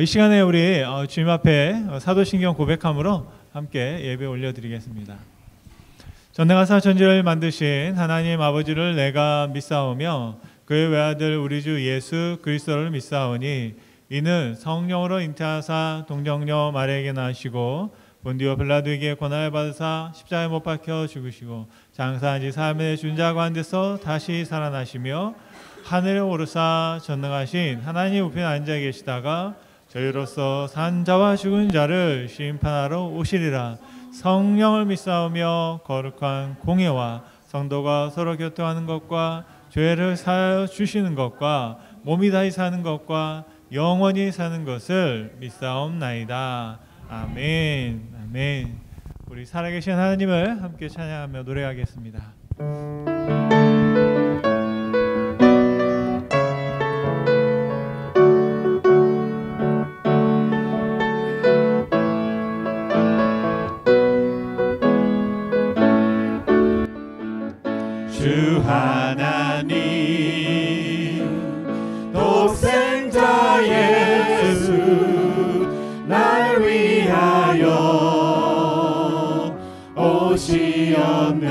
이 시간에 우리 주님 앞에 사도신경 고백함으로 함께 예배 올려드리겠습니다. 전능하사 천지를 만드신 하나님 아버지를 내가 믿사오며 그의 외아들 우리 주 예수 그리스도를 믿사오니 이는 성령으로 잉태하사 동정녀 마리아에게 나시고 본디오 빌라도에게 고난을 받으사 십자가에 못 박혀 죽으시고 장사한 지 3일에 죽은 자 가운데서 다시 살아나시며 하늘에 오르사 전능하신 하나님 우편에 앉아 계시다가 저희로서 산 자와 죽은 자를 심판하러 오시리라. 성령을 믿사오며 거룩한 공예와 성도가 서로 교통하는 것과 죄를 사하여 주시는 것과 몸이 다시 사는 것과 영원히 사는 것을 믿사옵나이다. 아멘. 아멘. 우리 살아계신 하나님을 함께 찬양하며 노래하겠습니다. 주 하나님 독생자 예수 날 위하여 오시었네.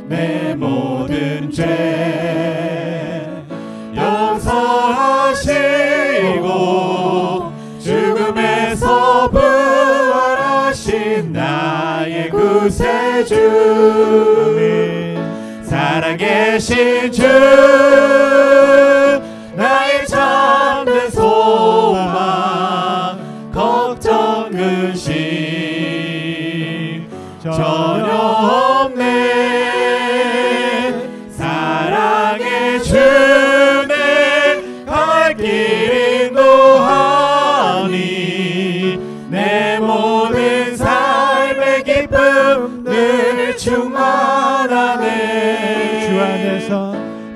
내 모든 죄 용서하시고 죽음에서 부활하신 나의 구세주 살아계신 주 나의 참된 소망 걱정 근심 전혀 없네. 사랑의 주내 갈 길 인도하니 내 모든 삶의 기쁨 늘 충만하네.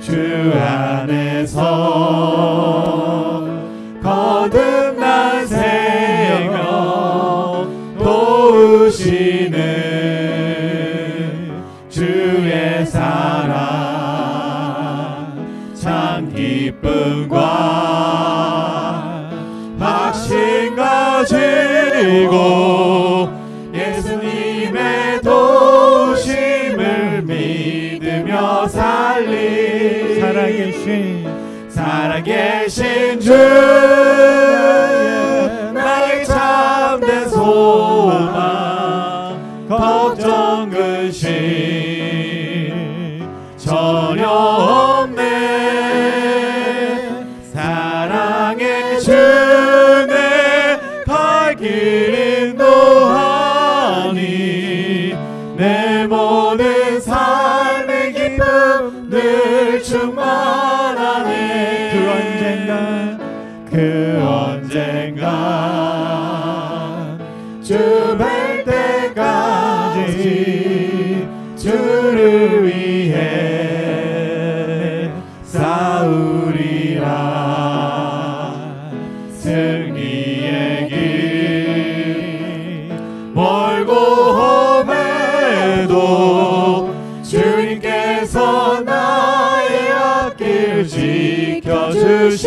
주 안에서 거듭난 생명 도우시는 주의 사랑 참 기쁨과 확신 가지고 예수님의 도우심을 믿으며 살리 살아계신 주 나의 참된 소망 걱정 근심 전혀 없네. 사랑의 주내 갈 길 인도하니 내 모든 삶의 기쁨 늘 충만하네. 그 언젠가 주 뵐 때까지 주를 위해 싸우리라. 승리의 길 멀고 험해도 주님께서 나의 앞길 지켜주시리.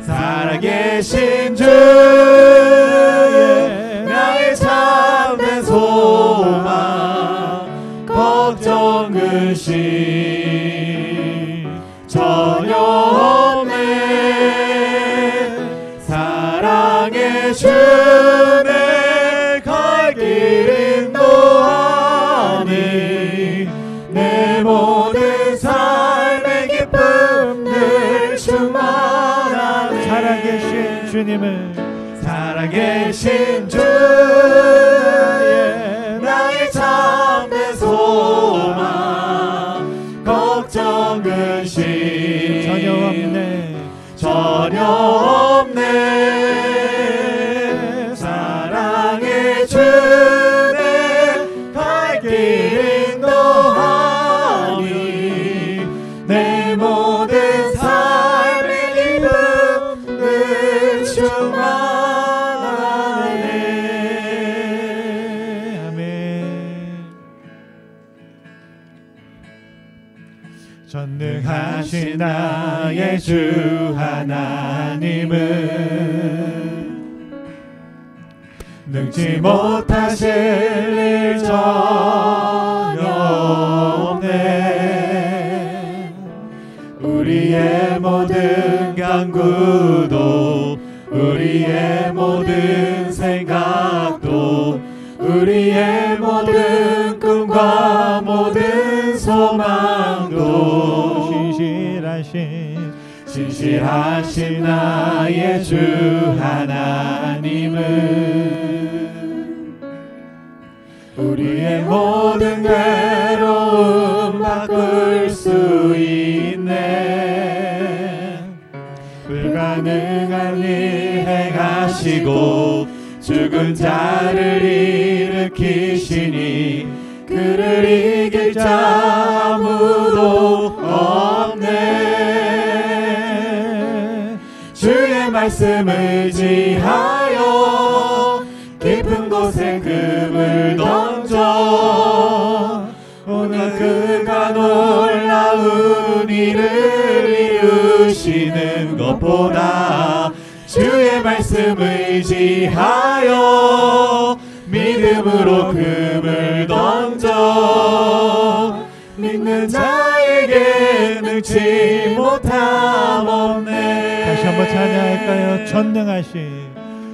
살아계신 주 나의 참된 소망 걱정 근심 전혀 없네. 사랑의 주내 갈 길 인도하니 내 모든 삶의 기쁨 늘 충만하네. 살아계신 주님을 살아계신 주 나의 참된 소망 걱정 근심 전혀 없네. 전혀 없네. 사랑의 주내 갈 길 인도하니 내 모든 삶의 기쁨 늘 충만하네. 아멘. 전능하신 나의 주 하나님은 능치 못하실 일 전혀 없네. 우리의 모든 간구도 우리의 모든 생각도 우리의 모든 꿈과 모든 소망도 신실하신 나의 주 하나님은 우리의 모든 괴로움 바꿀 수 있네. 불가능한 일 행하시고 죽은 자를 일으키시니 그를 이길 자 아무도 없네. 주의 말씀 의지하여 깊은 곳에 금을 던져 오늘 그가 놀라운 일을 이루시는 것보다 주의 말씀 의지하여 믿음으로 금을 던져 믿는 자에게 능치 못함 없네. 다시 한번 찬양할까요?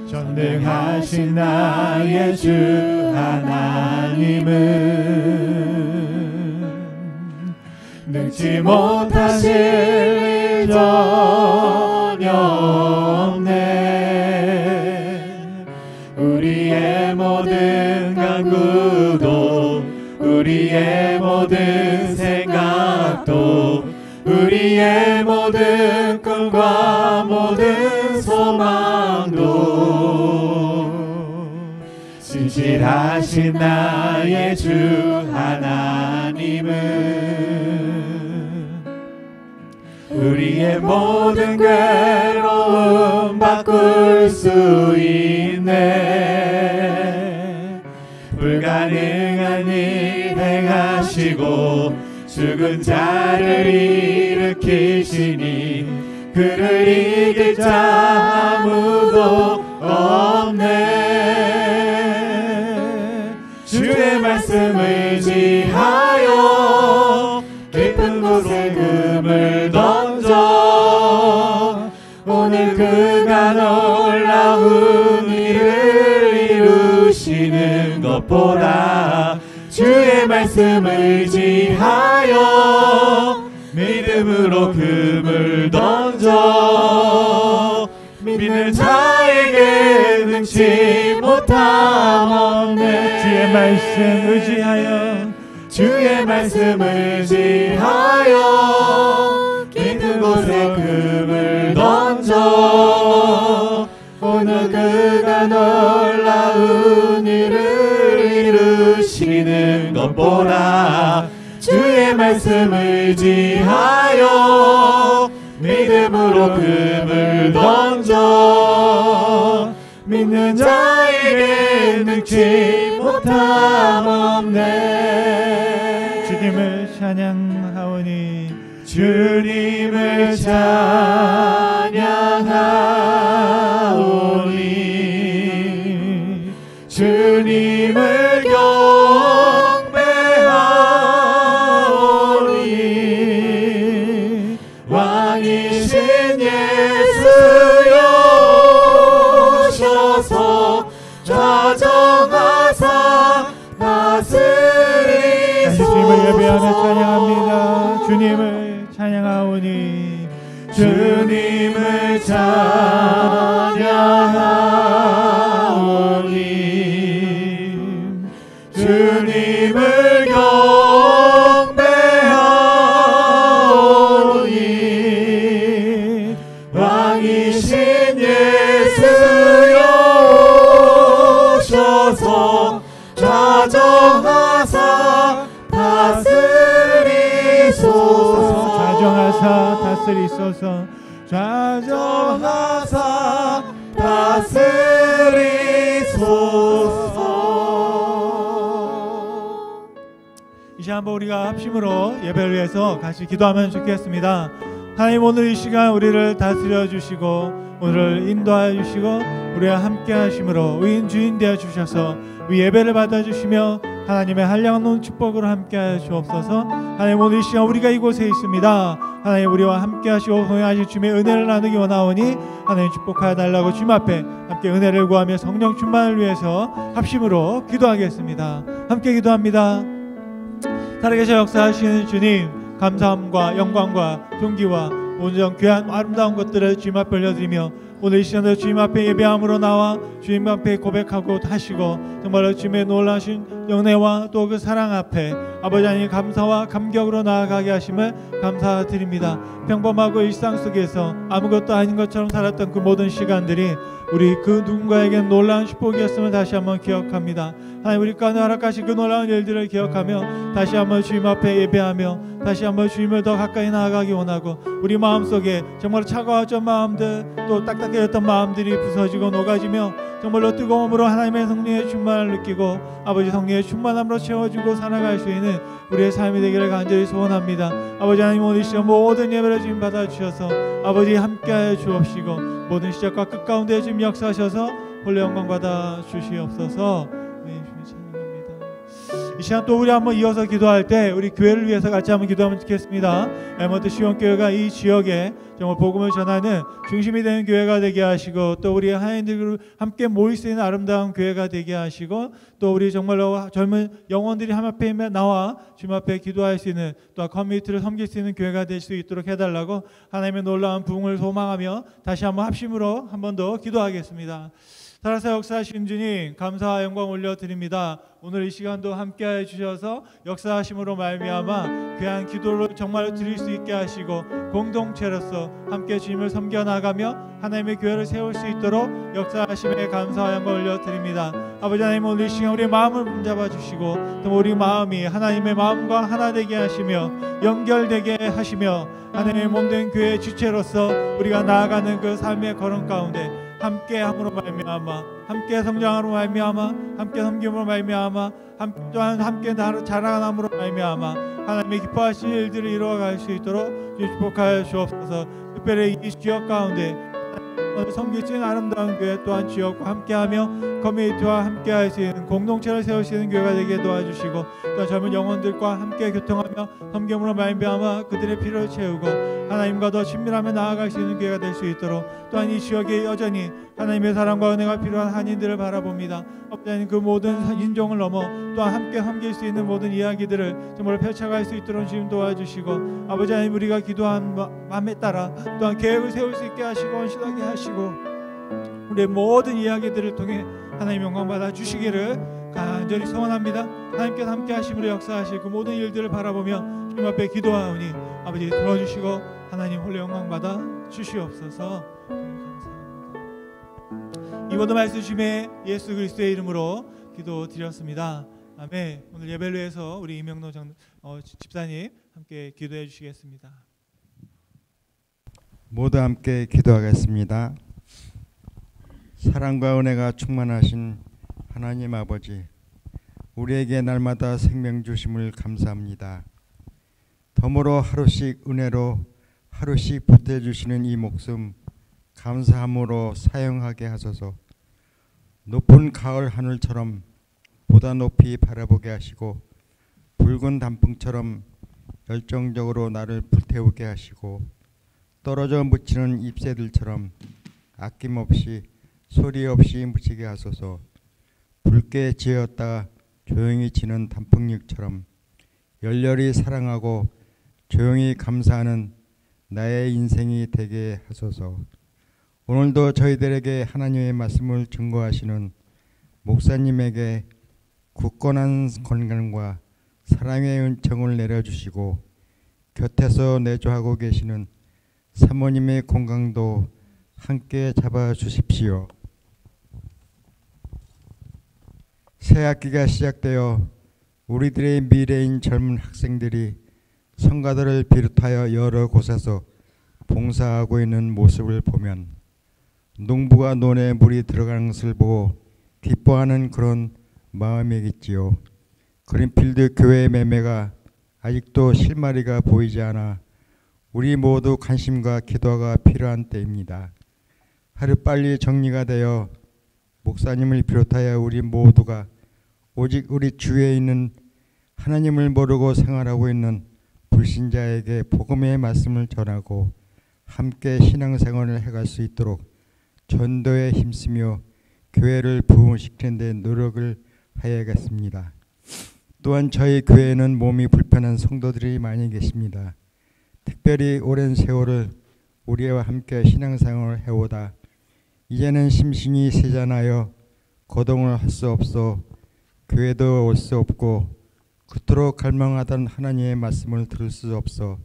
전능하신 나의 주 하나님은 능치 못하실 일 전혀 없네. 우리의 모든 간구도 우리의 모든 생각도 우리의 모든 꿈과 모든 소망도 신실하신 나의 주 하나님은 우리의 모든 괴로움 바꿀 수 있네. 불가능한 일 행하시고 죽은 자를 일으키시니 그를 이길 자 아무도 없네. 주의 말씀 의지하여 깊은 곳에 금을 던져 오늘 그가 놀라운 일을 이루시는 것보다 주의 말씀 의지하여 믿음으로 금을 던져 믿는 자에게 능치 못함 없네. 주의 말씀 의지하여 주의 말씀 의지하여 깊은 곳에 금을 던져 오늘 그가 놀라운 일을 이루시는 것보다 주의 말씀 의지하여 믿음으로 금을 던져 믿는 자에게 능치 못함 없네. 주님을 찬양하오니 주님을 찬양하오니 주님을 경배하오니 왕이신 예수여 오셔서 좌정하사 다스리소서. 주님을 예배하며 찬양합니다. 주님을 찬양하오니 주님을 찬양하오니 주님을 경배하오니 왕이신 예수여 오셔서 좌정하사 다스리소서. 좌정하사 다스리소서. 좌정하사 다스리소서. 이 다시 한번 우리가 합심으로 예배를 위해서 같이 기도하면 좋겠습니다. 하나님, 오늘 이 시간 우리를 다스려 주시고 오늘을 인도하여 주시고 우리와 함께 하심으로 의인 주인 되어 주셔서 우리 예배를 받아 주시며 하나님의 한량없는 축복으로 함께 하여 주옵소서. 하나님, 오늘 이 시간 우리가 이곳에 있습니다. 하나님, 우리와 함께 하시고 동행하실 주님의 은혜를 나누기 원하오니 하나님 축복하여 달라고 주님 앞에 함께 은혜를 구하며 성령 충만을 위해서 합심으로 기도하겠습니다. 함께 기도합니다. 살아계셔 역사하시는 주님, 감사함과 영광과 존귀와 온전 귀한 아름다운 것들을 주님 앞에 올려드리며 오늘 이 시간에 주님 앞에 예배함으로 나와 주님 앞에 고백하고 하시고 정말로 주님의 놀라신 영예와 또 그 사랑 앞에 아버지 하나님 감사와 감격으로 나아가게 하심을 감사드립니다. 평범하고 일상 속에서 아무것도 아닌 것처럼 살았던 그 모든 시간들이 우리 그 누군가에게 놀라운 축복이었음을 다시 한번 기억합니다. 하나님, 우리 가운데 허락하신 그 놀라운 일들을 기억하며 다시 한번 주님 앞에 예배하며 다시 한번 주님을 더 가까이 나아가기 원하고 우리 마음속에 정말 차가웠던 마음들 또 딱딱해졌던 마음들이 부서지고 녹아지며 정말로 뜨거움으로 하나님의 성령의 충만을 느끼고 아버지 성령의 충만함으로 채워주고 살아갈 수 있는 우리의 삶이 되기를 간절히 소원합니다. 아버지 하나님, 오늘 시간 모든 예배를 주님 받아주셔서 아버지 함께하여 주옵시고 모든 시작과 끝 가운데 주님 역사하셔서 홀로 영광 받아 주시옵소서. 이 시간 또 우리 한번 이어서 기도할 때 우리 교회를 위해서 같이 한번 기도하면 좋겠습니다. 엘몬트 시온교회가 이 지역에 정말 복음을 전하는 중심이 되는 교회가 되게 하시고 또 우리 하나님들 함께 모일 수 있는 아름다운 교회가 되게 하시고 또 우리 정말로 젊은 영혼들이 한 앞에 나와 주님 앞에 기도할 수 있는 또 커뮤니티를 섬길 수 있는 교회가 될 수 있도록 해달라고 하나님의 놀라운 부흥을 소망하며 다시 한번 합심으로 한 번 더 기도하겠습니다. 살아서 역사하신 주님, 감사와 영광 올려드립니다. 오늘 이 시간도 함께해 주셔서 역사하심으로 말미암아 귀한 기도를 정말 드릴 수 있게 하시고 공동체로서 함께 주님을 섬겨나가며 하나님의 교회를 세울 수 있도록 역사하심에 감사와 영광 올려드립니다. 아버지 하나님, 오늘 이 시간 우리의 마음을 붙잡아 주시고 또 우리 마음이 하나님의 마음과 하나 되게 하시며 연결되게 하시며 하나님의 몸된 교회의 주체로서 우리가 나아가는 그 삶의 걸음 가운데 함께함으로 말미암아 함께 성장함으로 말미암아 함께 섬김으로 말미암아 또한 함께 자라남으로 말미암아 하나님의 기뻐하신 일들을 이루어갈 수 있도록 축복하여 주옵소서. 특별히 이 지역 가운데 섬길 수 있는 아름다운 교회 또한 지역과 함께하며 커뮤니티와 함께할 수 있는 공동체를 세울 수 있는 교회가 되게 도와주시고 또 젊은 영혼들과 함께 교통하며 섬김으로 말미암아 그들의 필요를 채우고 하나님과 더 친밀하며 나아갈 수 있는 교회가 될 수 있도록 또한 이 지역에 여전히 하나님의 사랑과 은혜가 필요한 한인들을 바라봅니다. 하나님, 그 모든 인종을 넘어 또한 함께 섬길 수 있는 모든 이야기들을 정말 펼쳐갈 수 있도록 주님 도와주시고 아버지 하나님, 우리가 기도한 마음에 따라 또한 계획을 세울 수 있게 하시고 헌신하게 하시고 우리의 모든 이야기들을 통해 하나님 영광 받아 주시기를 간절히 소원합니다. 하나님께서 함께 하심으로 역사하실 그 모든 일들을 바라보며 주님 앞에 기도하오니 아버지 들어주시고 하나님 홀로 영광 받아 주시옵소서. 감사합니다. 이 모든 말씀 주님의 예수 그리스도의 이름으로 기도드렸습니다. 아멘. 오늘 예배를 위해서 우리 이명노 집사님 함께 기도해 주시겠습니다. 모두 함께 기도하겠습니다. 사랑과 은혜가 충만하신 하나님 아버지, 우리에게 날마다 생명 주심을 감사합니다. 덤으로 하루씩 은혜로 하루씩 보태주시는 이 목숨 감사함으로 사용하게 하소서. 높은 가을 하늘처럼 보다 높이 바라보게 하시고 붉은 단풍처럼 열정적으로 나를 불태우게 하시고 떨어져 묻히는 잎새들처럼 아낌없이 소리 없이 묻히게 하소서. 붉게 지었다 조용히 지는 단풍잎처럼 열렬히 사랑하고 조용히 감사하는 나의 인생이 되게 하소서. 오늘도 저희들에게 하나님의 말씀을 증거하시는 목사님에게 굳건한 건강과 사랑의 은총을 내려주시고 곁에서 내조하고 계시는 사모님의 건강도 함께 잡아주십시오. 새 학기가 시작되어 우리들의 미래인 젊은 학생들이 성가들을 비롯하여 여러 곳에서 봉사하고 있는 모습을 보면 농부가 논에 물이 들어가는 것을 보고 기뻐하는 그런 마음이겠지요. 그린필드 교회 매매가 아직도 실마리가 보이지 않아 우리 모두 관심과 기도가 필요한 때입니다. 하루빨리 정리가 되어 목사님을 비롯하여 우리 모두가 오직 우리 주위에 있는 하나님을 모르고 생활하고 있는 불신자에게 복음의 말씀을 전하고 함께 신앙생활을 해갈 수 있도록 전도에 힘쓰며 교회를 부흥시키는 데 노력을 해야겠습니다. 또한 저희 교회에는 몸이 불편한 성도들이 많이 계십니다. 특별히 오랜 세월을 우리와 함께 신앙생활을 해오다 이제는 심신이 세잔하여 거동을 할 수 없어 교회도 올 수 없고 그토록 갈망하던 하나님의 말씀을 들을 수 없어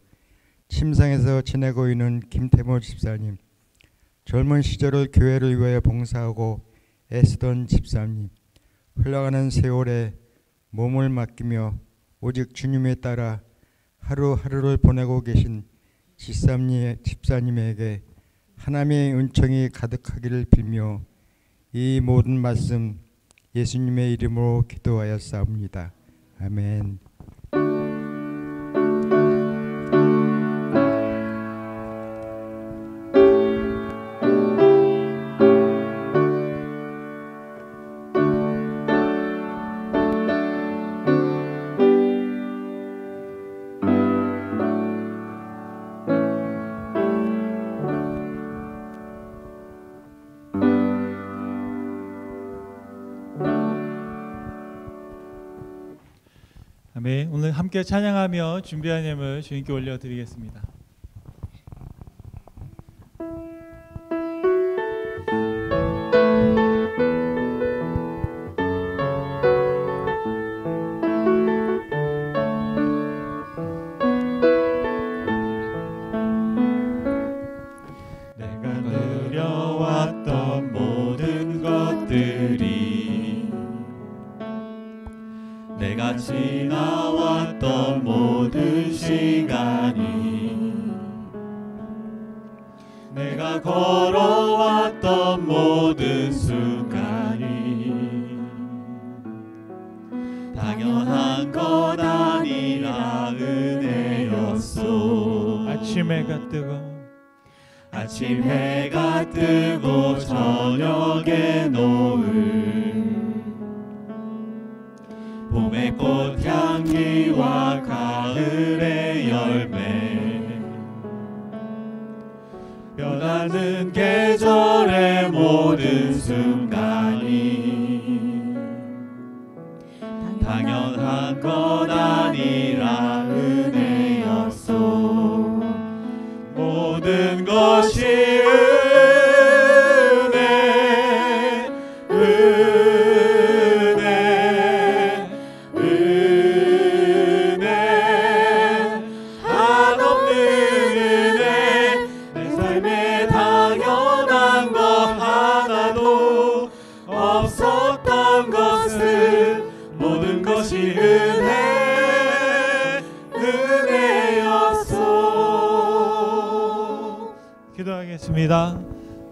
침상에서 지내고 있는 김태모 집사님, 젊은 시절을 교회를 위하여 봉사하고 애쓰던 집사님, 흘러가는 세월에 몸을 맡기며 오직 주님에 따라 하루하루를 보내고 계신 집사님에게 하나님의 은총이 가득하기를 빌며 이 모든 말씀 예수님의 이름으로 기도하였사옵니다. 아멘. 아멘. 오늘 함께 찬양하며 준비한 예물 주님께 올려드리겠습니다. 내가 누려왔던 모든 것들이 내가 지나왔던 모든 시간이 내가 걸어왔던 모든 순간이 당연한 건 아니라 은혜였소. 아침 해가 뜨고 아침 해가 뜨고 저녁에 노을 봄의 꽃향기와 가을의 열매 변하는 계절의 모든 순간이 당연한 건 아니라 은혜였소. 모든 것이 은혜 한없는 은혜 내 삶에 당연한 것 하나도 없었던 것은 모든 것이 은혜였소. 기도하겠습니다.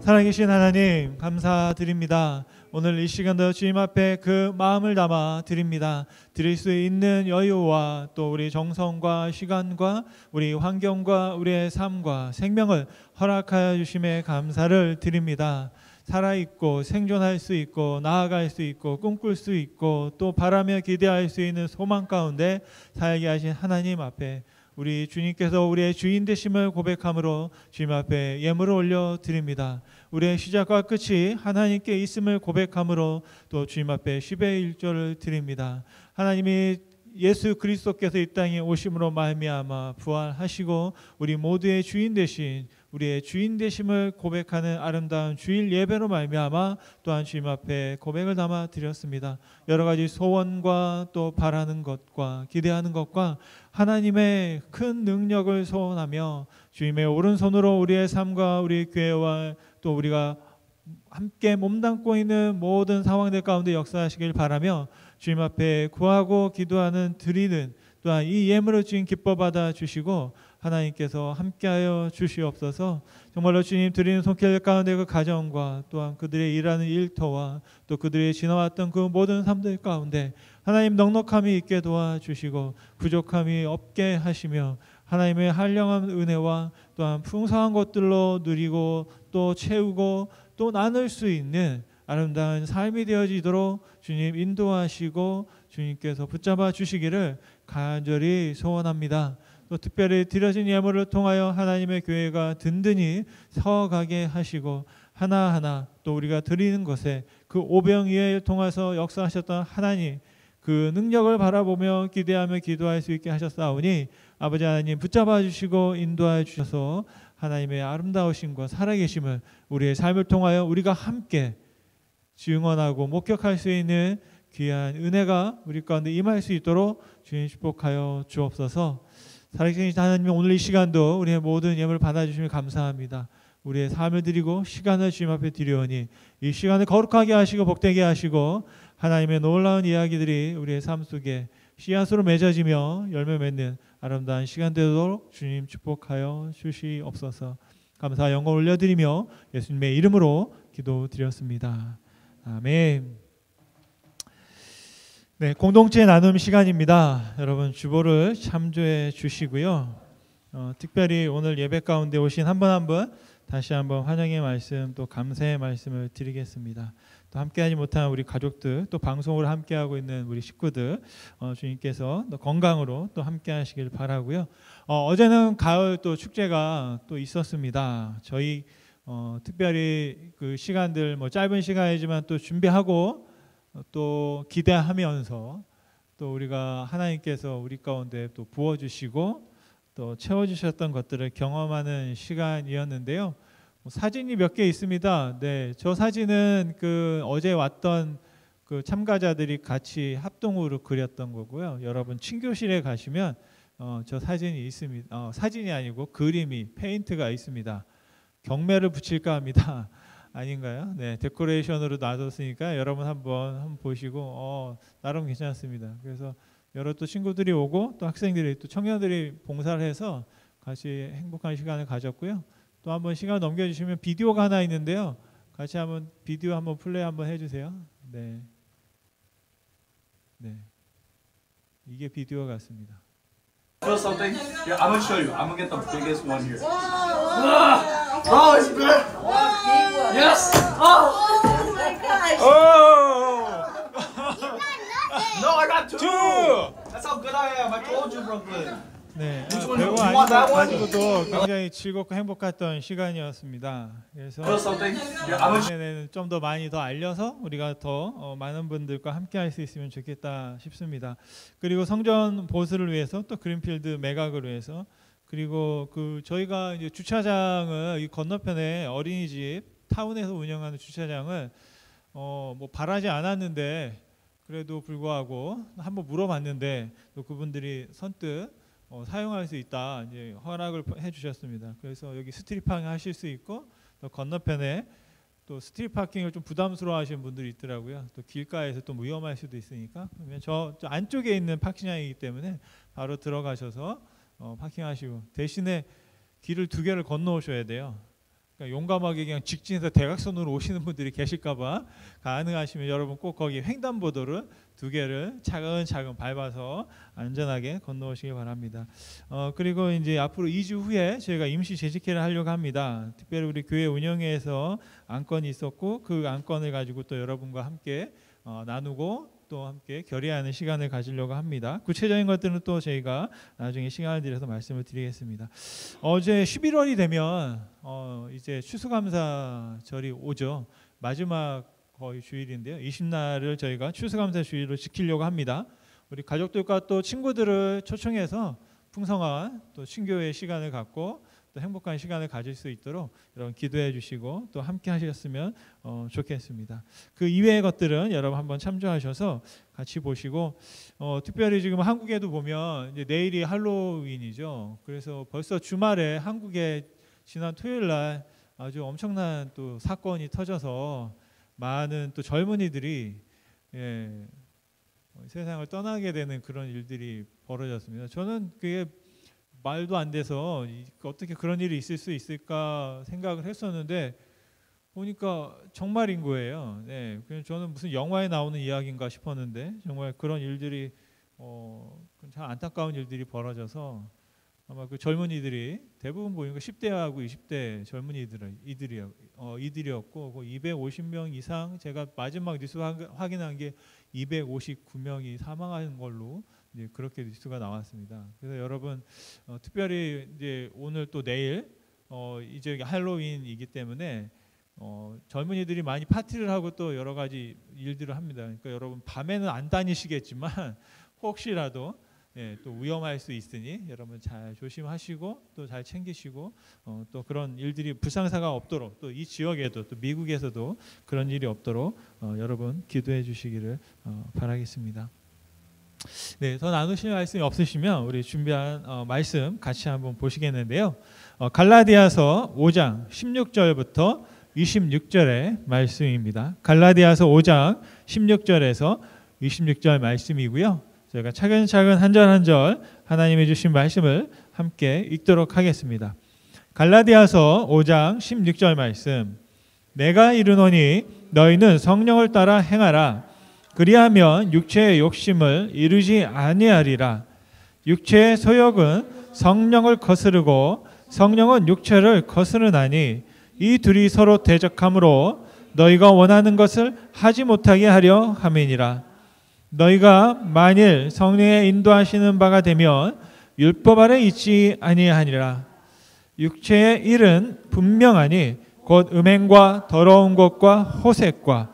살아계신 하나님 감사드립니다. 오늘 이 시간도 주님 앞에 그 마음을 담아 드립니다. 드릴 수 있는 여유와 또 우리 정성과 시간과 우리 환경과 우리의 삶과 생명을 허락하여 주심에 감사를 드립니다. 살아있고 생존할 수 있고 나아갈 수 있고 꿈꿀 수 있고 또 바라며 기대할 수 있는 소망 가운데 살게 하신 하나님 앞에 우리 주님께서 우리의 주인 되심을 고백함으로 주님 앞에 예물을 올려드립니다. 우리의 시작과 끝이 하나님께 있음을 고백함으로 또 주님 앞에 10의 1조를 드립니다. 하나님이 예수 그리스도께서 이 땅에 오심으로 말미암아 부활하시고 우리 모두의 주인 되신 우리의 주인 되심을 고백하는 아름다운 주일 예배로 말미암아 또한 주님 앞에 고백을 담아 드렸습니다. 여러 가지 소원과 또 바라는 것과 기대하는 것과 하나님의 큰 능력을 소원하며 주님의 오른손으로 우리의 삶과 우리 교회와 또 우리가 함께 몸담고 있는 모든 상황들 가운데 역사하시길 바라며 주님 앞에 구하고 기도하는 드리는 또한 이 예물을 주님 기뻐 받아 주시고 하나님께서 함께하여 주시옵소서. 정말로 주님 드리는 손길 가운데 그 가정과 또한 그들의 일하는 일터와 또 그들의 지나왔던 그 모든 삶들 가운데 하나님 넉넉함이 있게 도와주시고 부족함이 없게 하시며 하나님의 한량한 은혜와 또한 풍성한 것들로 누리고 또 채우고 또 나눌 수 있는 아름다운 삶이 되어지도록 주님 인도하시고 주님께서 붙잡아 주시기를 간절히 소원합니다. 또 특별히 드려진 예물을 통하여 하나님의 교회가 든든히 서가게 하시고 하나하나 또 우리가 드리는 것에 그 오병이어를 통해서 역사하셨던 하나님 그 능력을 바라보며 기대하며 기도할 수 있게 하셨사오니 아버지 하나님 붙잡아 주시고 인도하여 주셔서 하나님의 아름다우심과 살아계심을 우리의 삶을 통하여 우리가 함께 증언하고 목격할 수 있는 귀한 은혜가 우리 가운데 임할 수 있도록 주님 축복하여 주옵소서. 살아계신 하나님 오늘 이 시간도 우리의 모든 예물을 받아주시면 감사합니다. 우리의 삶을 드리고 시간을 주님 앞에 드리오니 이 시간을 거룩하게 하시고 복되게 하시고 하나님의 놀라운 이야기들이 우리의 삶 속에 씨앗으로 맺어지며 열매 맺는 아름다운 시간 되도록 주님 축복하여 주시옵소서. 감사 영광 올려드리며 예수님의 이름으로 기도드렸습니다. 아멘. 네, 공동체 나눔 시간입니다. 여러분 주보를 참조해 주시고요. 특별히 오늘 예배 가운데 오신 한 분 한 분 다시 한번 환영의 말씀 또 감사의 말씀을 드리겠습니다. 또 함께하지 못한 우리 가족들 또 방송으로 함께하고 있는 우리 식구들 주님께서 또 건강으로 또 함께하시길 바라고요. 어제는 가을 또 축제가 또 있었습니다. 저희 특별히 그 시간들 뭐 짧은 시간이지만 또 준비하고 또 기대하면서 또 우리가 하나님께서 우리 가운데 또 부어주시고 또 채워주셨던 것들을 경험하는 시간이었는데요. 사진이 몇 개 있습니다. 네, 저 사진은 그 어제 왔던 그 참가자들이 같이 합동으로 그렸던 거고요. 여러분 친교실에 가시면 저 사진이 있습니다. 사진이 아니고 그림이 페인트가 있습니다. 경매를 붙일까 합니다. 아닌가요? 네, 데코레이션으로 놔뒀으니까 여러분 한번 보시고 나름 괜찮습니다. 그래서 여러 또 친구들이 오고 또 학생들이 또 청년들이 봉사를 해서 같이 행복한 시간을 가졌고요. 또 한번 시간 넘겨주시면 비디오가 하나 있는데요. 같이 한번 비디오 한번 플레이 한번 해주세요. 네, 네, 이게 비디오 같습니다. Feel something? Yeah, I'm gonna show you. I'm gonna get the biggest one here. Oh, it's good. Yes. Oh my gosh! No, I got two. That's how good I am. I told you, Brooklyn. 네, Which one 별거 do you want, that one? 가지고도 굉장히 즐겁고 행복했던 시간이었습니다. 그래서 Feel something? Yeah, I'm gonna. 내년에는 좀 더 많이 더 알려서 우리가 더 많은 분들과 함께할 수 있으면 좋겠다 싶습니다. 그리고 성전 보수를 위해서 또 그린필드 매각을 위해서 그리고 그 저희가 이제 주차장을 이 건너편에 어린이집 타운에서 운영하는 주차장을 뭐 바라지 않았는데 그래도 불구하고 한번 물어봤는데 또 그분들이 선뜻 사용할 수 있다 이제 허락을 해주셨습니다. 그래서 여기 스트릿 파킹 하실 수 있고 또 건너편에 또 스트릿 파킹을 좀 부담스러워하시는 분들이 있더라고요. 또 길가에서 또 위험할 수도 있으니까 그러면 저 안쪽에 있는 파킹장이기 때문에 바로 들어가셔서 파킹하시고 대신에 길을 두 개를 건너오셔야 돼요. 그러니까 용감하게 그냥 직진해서 대각선으로 오시는 분들이 계실까봐 가능하시면 여러분 꼭 거기 횡단보도를 두 개를 차근차근 밟아서 안전하게 건너오시기 바랍니다. 그리고 이제 앞으로 2주 후에 저희가 임시 재직회를 하려고 합니다. 특별히 우리 교회 운영회에서 안건이 있었고 그 안건을 가지고 또 여러분과 함께 나누고 또 함께 결의하는 시간을 가지려고 합니다. 구체적인 것들은 또 저희가 나중에 시간을 들여서 말씀을 드리겠습니다. 어제 11월이 되면 이제 추수감사절이 오죠. 마지막 거의 주일인데요. 20날을 저희가 추수감사 주일로 지키려고 합니다. 우리 가족들과 또 친구들을 초청해서 풍성한 또 친교의 시간을 갖고 또 행복한 시간을 가질 수 있도록 여러분 기도해 주시고 또 함께 하셨으면 좋겠습니다. 그 이외의 것들은 여러분 한번 참조하셔서 같이 보시고 특별히 지금 한국에도 보면 이제 내일이 할로윈이죠. 그래서 벌써 주말에 한국에 지난 토요일 날 아주 엄청난 또 사건이 터져서 많은 또 젊은이들이 세상을 떠나게 되는 그런 일들이 벌어졌습니다. 저는 그게 말도 안 돼서 어떻게 그런 일이 있을 수 있을까 생각을 했었는데 보니까 정말인 거예요. 네, 그래서 저는 무슨 영화에 나오는 이야기인가 싶었는데 정말 그런 일들이 참 안타까운 일들이 벌어져서 아마 그 젊은이들이 대부분 보니까 10대하고 20대 이들이었고 250명 이상 제가 마지막 뉴스 확인한 게 259명이 사망한 걸로 이제 그렇게 뉴스가 나왔습니다. 그래서 여러분 특별히 이제 오늘 또 내일 이제 할로윈이기 때문에 젊은이들이 많이 파티를 하고 또 여러 가지 일들을 합니다. 그러니까 여러분 밤에는 안 다니시겠지만 혹시라도 또 위험할 수 있으니 여러분 잘 조심하시고 또 잘 챙기시고 또 그런 일들이 불상사가 없도록 또 이 지역에도 또 미국에서도 그런 일이 없도록 여러분 기도해 주시기를 바라겠습니다. 네, 더 나누실 말씀이 없으시면 우리 준비한 말씀 같이 한번 보시겠는데요. 갈라디아서 5장 16절부터 26절의 말씀입니다. 갈라디아서 5장 16절에서 26절 말씀이고요. 저희가 차근차근 한 절 한 절 하나님이 주신 말씀을 함께 읽도록 하겠습니다. 갈라디아서 5장 16절 말씀. 내가 이르노니 너희는 성령을 따라 행하라. 그리하면 육체의 욕심을 이루지 아니하리라. 육체의 소욕은 성령을 거스르고 성령은 육체를 거스르나니 이 둘이 서로 대적하므로 너희가 원하는 것을 하지 못하게 하려 함이니라. 너희가 만일 성령의 인도하시는 바가 되면 율법 아래 있지 아니하니라. 육체의 일은 분명하니 곧 음행과 더러운 것과 호색과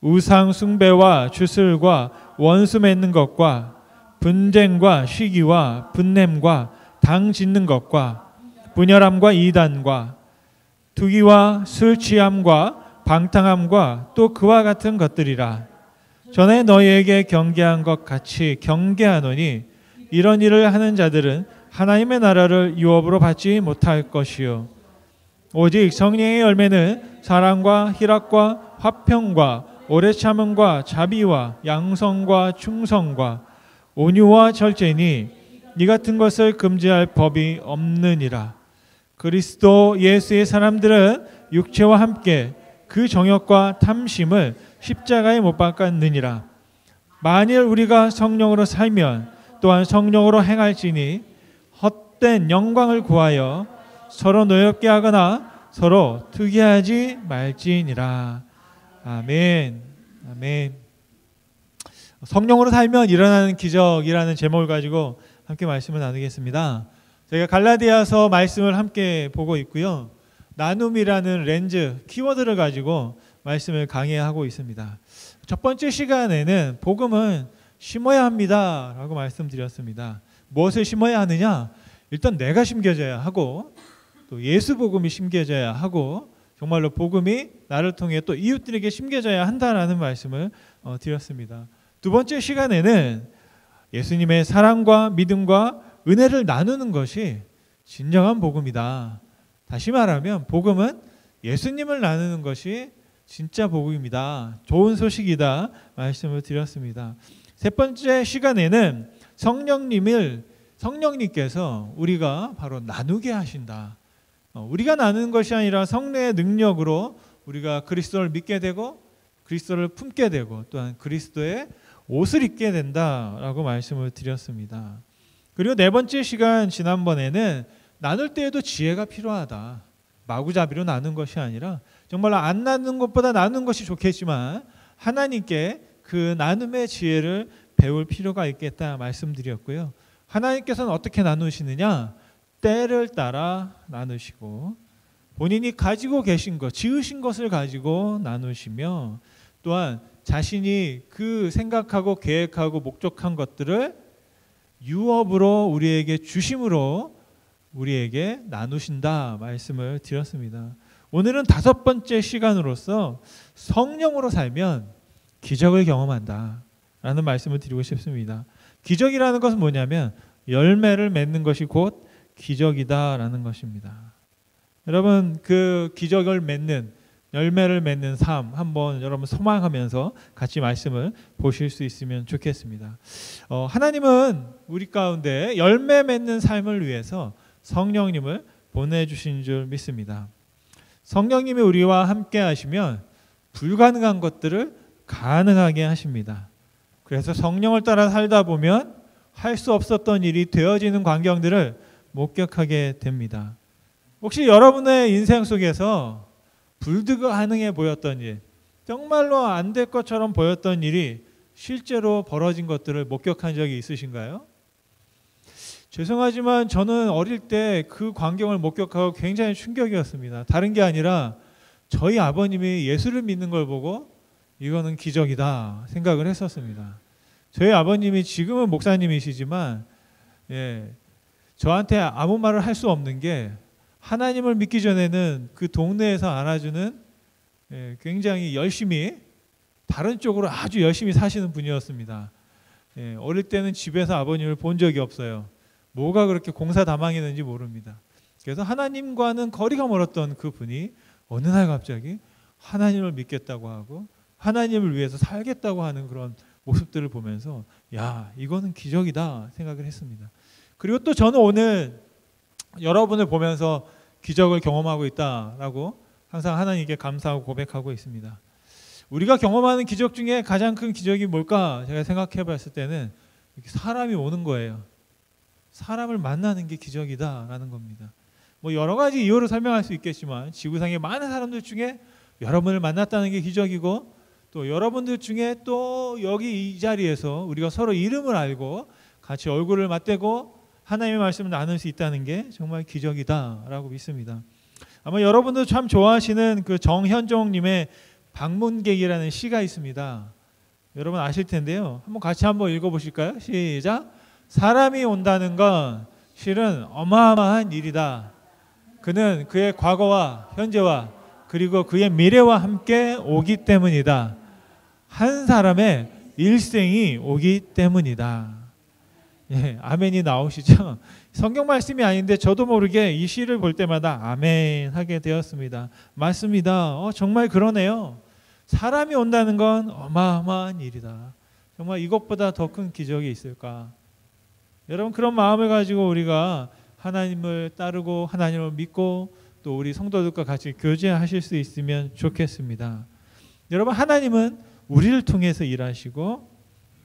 우상 숭배와 주술과 원수 맺는 것과 분쟁과 시기와 분냄과 당 짓는 것과 분열함과 이단과 투기와 술 취함과 방탕함과 또 그와 같은 것들이라. 전에 너희에게 경계한 것 같이 경계하노니 이런 일을 하는 자들은 하나님의 나라를 유업으로 받지 못할 것이요 오직 성령의 열매는 사랑과 희락과 화평과 오래 참음과 자비와 양성과 충성과 온유와 절제니 이 같은 것을 금지할 법이 없느니라. 그리스도 예수의 사람들은 육체와 함께 그 정욕과 탐심을 십자가에 못 박았느니라. 만일 우리가 성령으로 살면 또한 성령으로 행할지니 헛된 영광을 구하여 서로 노엽게 하거나 서로 투기하지 말지니라. 아멘. 아멘. 성령으로 살면 일어나는 기적이라는 제목을 가지고 함께 말씀을 나누겠습니다. 저희가 갈라디아서 말씀을 함께 보고 있고요. 나눔이라는 렌즈, 키워드를 가지고 말씀을 강의하고 있습니다. 첫 번째 시간에는 복음은 심어야 합니다 라고 말씀드렸습니다. 무엇을 심어야 하느냐? 일단 내가 심겨져야 하고 또 예수 복음이 심겨져야 하고 정말로 복음이 나를 통해 또 이웃들에게 심겨져야 한다라는 말씀을 드렸습니다. 두 번째 시간에는 예수님의 사랑과 믿음과 은혜를 나누는 것이 진정한 복음이다. 다시 말하면 복음은 예수님을 나누는 것이 진짜 복음입니다. 좋은 소식이다 말씀을 드렸습니다. 세 번째 시간에는 성령님께서 우리가 바로 나누게 하신다. 우리가 나누는 것이 아니라 성령의 능력으로 우리가 그리스도를 믿게 되고 그리스도를 품게 되고 또한 그리스도의 옷을 입게 된다라고 말씀을 드렸습니다. 그리고 네 번째 시간 지난번에는 나눌 때에도 지혜가 필요하다. 마구잡이로 나눈 것이 아니라 정말로 안 나누는 것보다 나누는 것이 좋겠지만 하나님께 그 나눔의 지혜를 배울 필요가 있겠다 말씀드렸고요. 하나님께서는 어떻게 나누시느냐? 때를 따라 나누시고 본인이 가지고 계신 것, 지으신 것을 가지고 나누시며 또한 자신이 그 생각하고 계획하고 목적한 것들을 유업으로 우리에게 주심으로 우리에게 나누신다 말씀을 드렸습니다. 오늘은 다섯 번째 시간으로서 성령으로 살면 기적을 경험한다 라는 말씀을 드리고 싶습니다. 기적이라는 것은 뭐냐면 열매를 맺는 것이 곧 기적이다 라는 것입니다. 여러분 그 기적을 맺는 열매를 맺는 삶 한번 여러분 소망하면서 같이 말씀을 보실 수 있으면 좋겠습니다. 하나님은 우리 가운데 열매 맺는 삶을 위해서 성령님을 보내주신 줄 믿습니다. 성령님이 우리와 함께 하시면 불가능한 것들을 가능하게 하십니다. 그래서 성령을 따라 살다 보면 할 수 없었던 일이 되어지는 광경들을 목격하게 됩니다. 혹시 여러분의 인생 속에서 불가능해 보였던 일, 정말로 안 될 것처럼 보였던 일이 실제로 벌어진 것들을 목격한 적이 있으신가요? 죄송하지만 저는 어릴 때 그 광경을 목격하고 굉장히 충격이었습니다. 다른 게 아니라 저희 아버님이 예수를 믿는 걸 보고 이거는 기적이다 생각을 했었습니다. 저희 아버님이 지금은 목사님이시지만 저한테 아무 말을 할 수 없는 게 하나님을 믿기 전에는 그 동네에서 안아주는 굉장히 열심히 다른 쪽으로 아주 열심히 사시는 분이었습니다. 어릴 때는 집에서 아버님을 본 적이 없어요. 뭐가 그렇게 공사다망했는지 모릅니다. 그래서 하나님과는 거리가 멀었던 그 분이 어느 날 갑자기 하나님을 믿겠다고 하고 하나님을 위해서 살겠다고 하는 그런 모습들을 보면서 야, 이거는 기적이다 생각을 했습니다. 그리고 또 저는 오늘 여러분을 보면서 기적을 경험하고 있다라고 항상 하나님께 감사하고 고백하고 있습니다. 우리가 경험하는 기적 중에 가장 큰 기적이 뭘까 제가 생각해 봤을 때는 사람이 오는 거예요. 사람을 만나는 게 기적이다라는 겁니다. 뭐 여러 가지 이유로 설명할 수 있겠지만 지구상의 많은 사람들 중에 여러분을 만났다는 게 기적이고 또 여러분들 중에 또 여기 이 자리에서 우리가 서로 이름을 알고 같이 얼굴을 맞대고 하나님의 말씀을 나눌 수 있다는 게 정말 기적이다라고 믿습니다. 아마 여러분도 참 좋아하시는 그 정현종님의 방문객이라는 시가 있습니다. 여러분 아실 텐데요. 같이 한번 읽어보실까요? 시작. 사람이 온다는 건 실은 어마어마한 일이다. 그는 그의 과거와 현재와 그리고 그의 미래와 함께 오기 때문이다. 한 사람의 일생이 오기 때문이다. 아멘이 나오시죠? 성경 말씀이 아닌데 저도 모르게 이 시를 볼 때마다 아멘 하게 되었습니다. 맞습니다. 정말 그러네요. 사람이 온다는 건 어마어마한 일이다. 정말 이것보다 더 큰 기적이 있을까? 여러분 그런 마음을 가지고 우리가 하나님을 따르고 하나님을 믿고 또 우리 성도들과 같이 교제하실 수 있으면 좋겠습니다. 여러분 하나님은 우리를 통해서 일하시고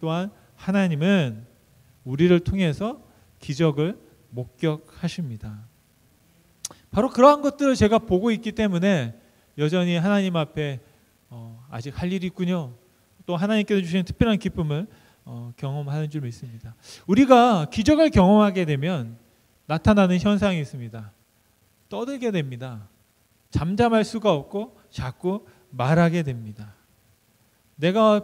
또한 하나님은 우리를 통해서 기적을 목격하십니다. 바로 그러한 것들을 제가 보고 있기 때문에 여전히 하나님 앞에 아직 할 일이 있군요. 또 하나님께서 주시는 특별한 기쁨을 경험하는 줄 믿습니다. 우리가 기적을 경험하게 되면 나타나는 현상이 있습니다. 떠들게 됩니다. 잠잠할 수가 없고 자꾸 말하게 됩니다. 내가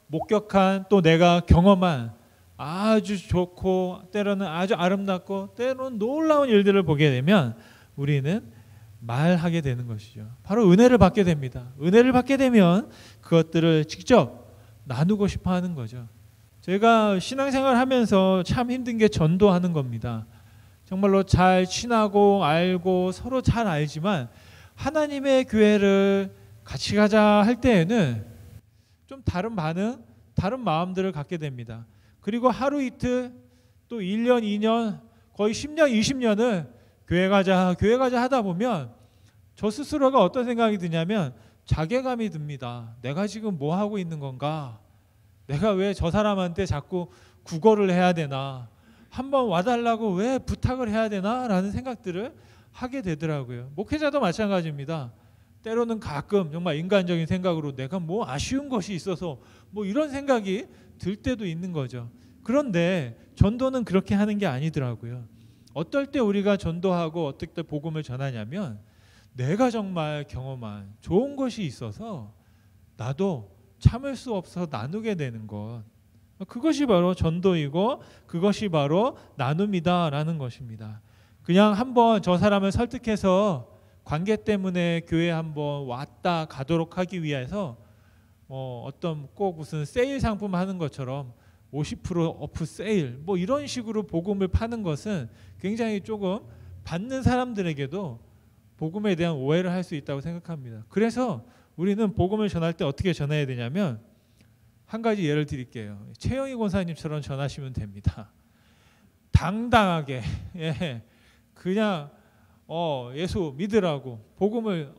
목격한 또 내가 경험한 아주 좋고 때로는 아주 아름답고 때로는 놀라운 일들을 보게 되면 우리는 말하게 되는 것이죠. 바로 은혜를 받게 됩니다. 은혜를 받게 되면 그것들을 직접 나누고 싶어 하는 거죠. 제가 신앙생활 하면서 참 힘든 게 전도하는 겁니다. 정말로 잘 친하고 알고 서로 잘 알지만 하나님의 교회를 같이 가자 할 때에는 좀 다른 반응, 다른 마음들을 갖게 됩니다. 그리고 하루 이틀 또 1년, 2년, 거의 10년, 20년을 교회 가자 하다 보면 저 스스로가 어떤 생각이 드냐면 자괴감이 듭니다. 내가 지금 뭐 하고 있는 건가? 내가 왜 저 사람한테 자꾸 구걸을 해야 되나? 한번 와달라고 왜 부탁을 해야 되나? 라는 생각들을 하게 되더라고요. 목회자도 마찬가지입니다. 때로는 가끔 정말 인간적인 생각으로 내가 뭐 아쉬운 것이 있어서 뭐 이런 생각이 들 때도 있는 거죠. 그런데 전도는 그렇게 하는 게 아니더라고요. 어떨 때 우리가 전도하고 어떨 때 복음을 전하냐면 내가 정말 경험한 좋은 것이 있어서 나도 참을 수 없어서 나누게 되는 것. 그것이 바로 전도이고 그것이 바로 나눔이다라는 것입니다. 그냥 한번 저 사람을 설득해서 관계 때문에 교회에 한번 왔다 가도록 하기 위해서 어떤 꼭 무슨 세일 상품 하는 것처럼 50% 오프 세일 뭐 이런 식으로 복음을 파는 것은 굉장히 조금 받는 사람들에게도 복음에 대한 오해를 할 수 있다고 생각합니다. 그래서 우리는 복음을 전할 때 어떻게 전해야 되냐면 한 가지 예를 드릴게요. 최영희 권사님처럼 전하시면 됩니다. 당당하게 그냥 예수 믿으라고, 복음을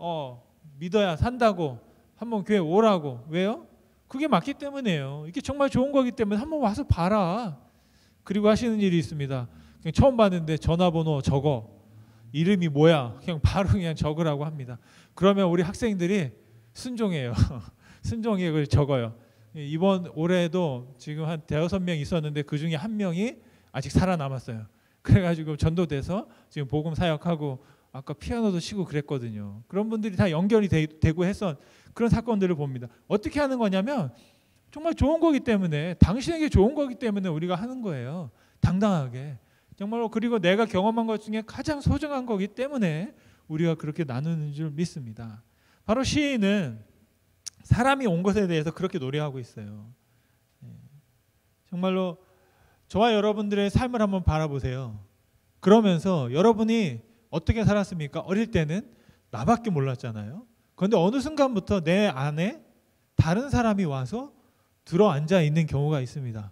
믿어야 산다고, 한번 교회 오라고. 왜요? 그게 맞기 때문이에요. 이게 정말 좋은 거기 때문에 한번 와서 봐라. 그리고 하시는 일이 있습니다. 그냥 처음 봤는데 전화번호 적어. 이름이 뭐야? 그냥 바로 그냥 적으라고 합니다. 그러면 우리 학생들이 순종해요. 순종해 그걸 적어요. 이번 올해도 지금 한 5명 있었는데 그 중에 한 명이 아직 살아남았어요. 그래가지고 전도돼서 지금 복음 사역하고 아까 피아노도 치고 그랬거든요. 그런 분들이 다 연결이 되고 해서 그런 사건들을 봅니다. 어떻게 하는 거냐면 정말 좋은 거기 때문에, 당신에게 좋은 거기 때문에 우리가 하는 거예요. 당당하게. 정말로. 그리고 내가 경험한 것 중에 가장 소중한 거기 때문에 우리가 그렇게 나누는 줄 믿습니다. 바로 시인은 사람이 온 것에 대해서 그렇게 노래하고 있어요. 정말로 저와 여러분들의 삶을 한번 바라보세요. 그러면서 여러분이 어떻게 살았습니까? 어릴 때는 나밖에 몰랐잖아요. 그런데 어느 순간부터 내 안에 다른 사람이 와서 들어앉아 있는 경우가 있습니다.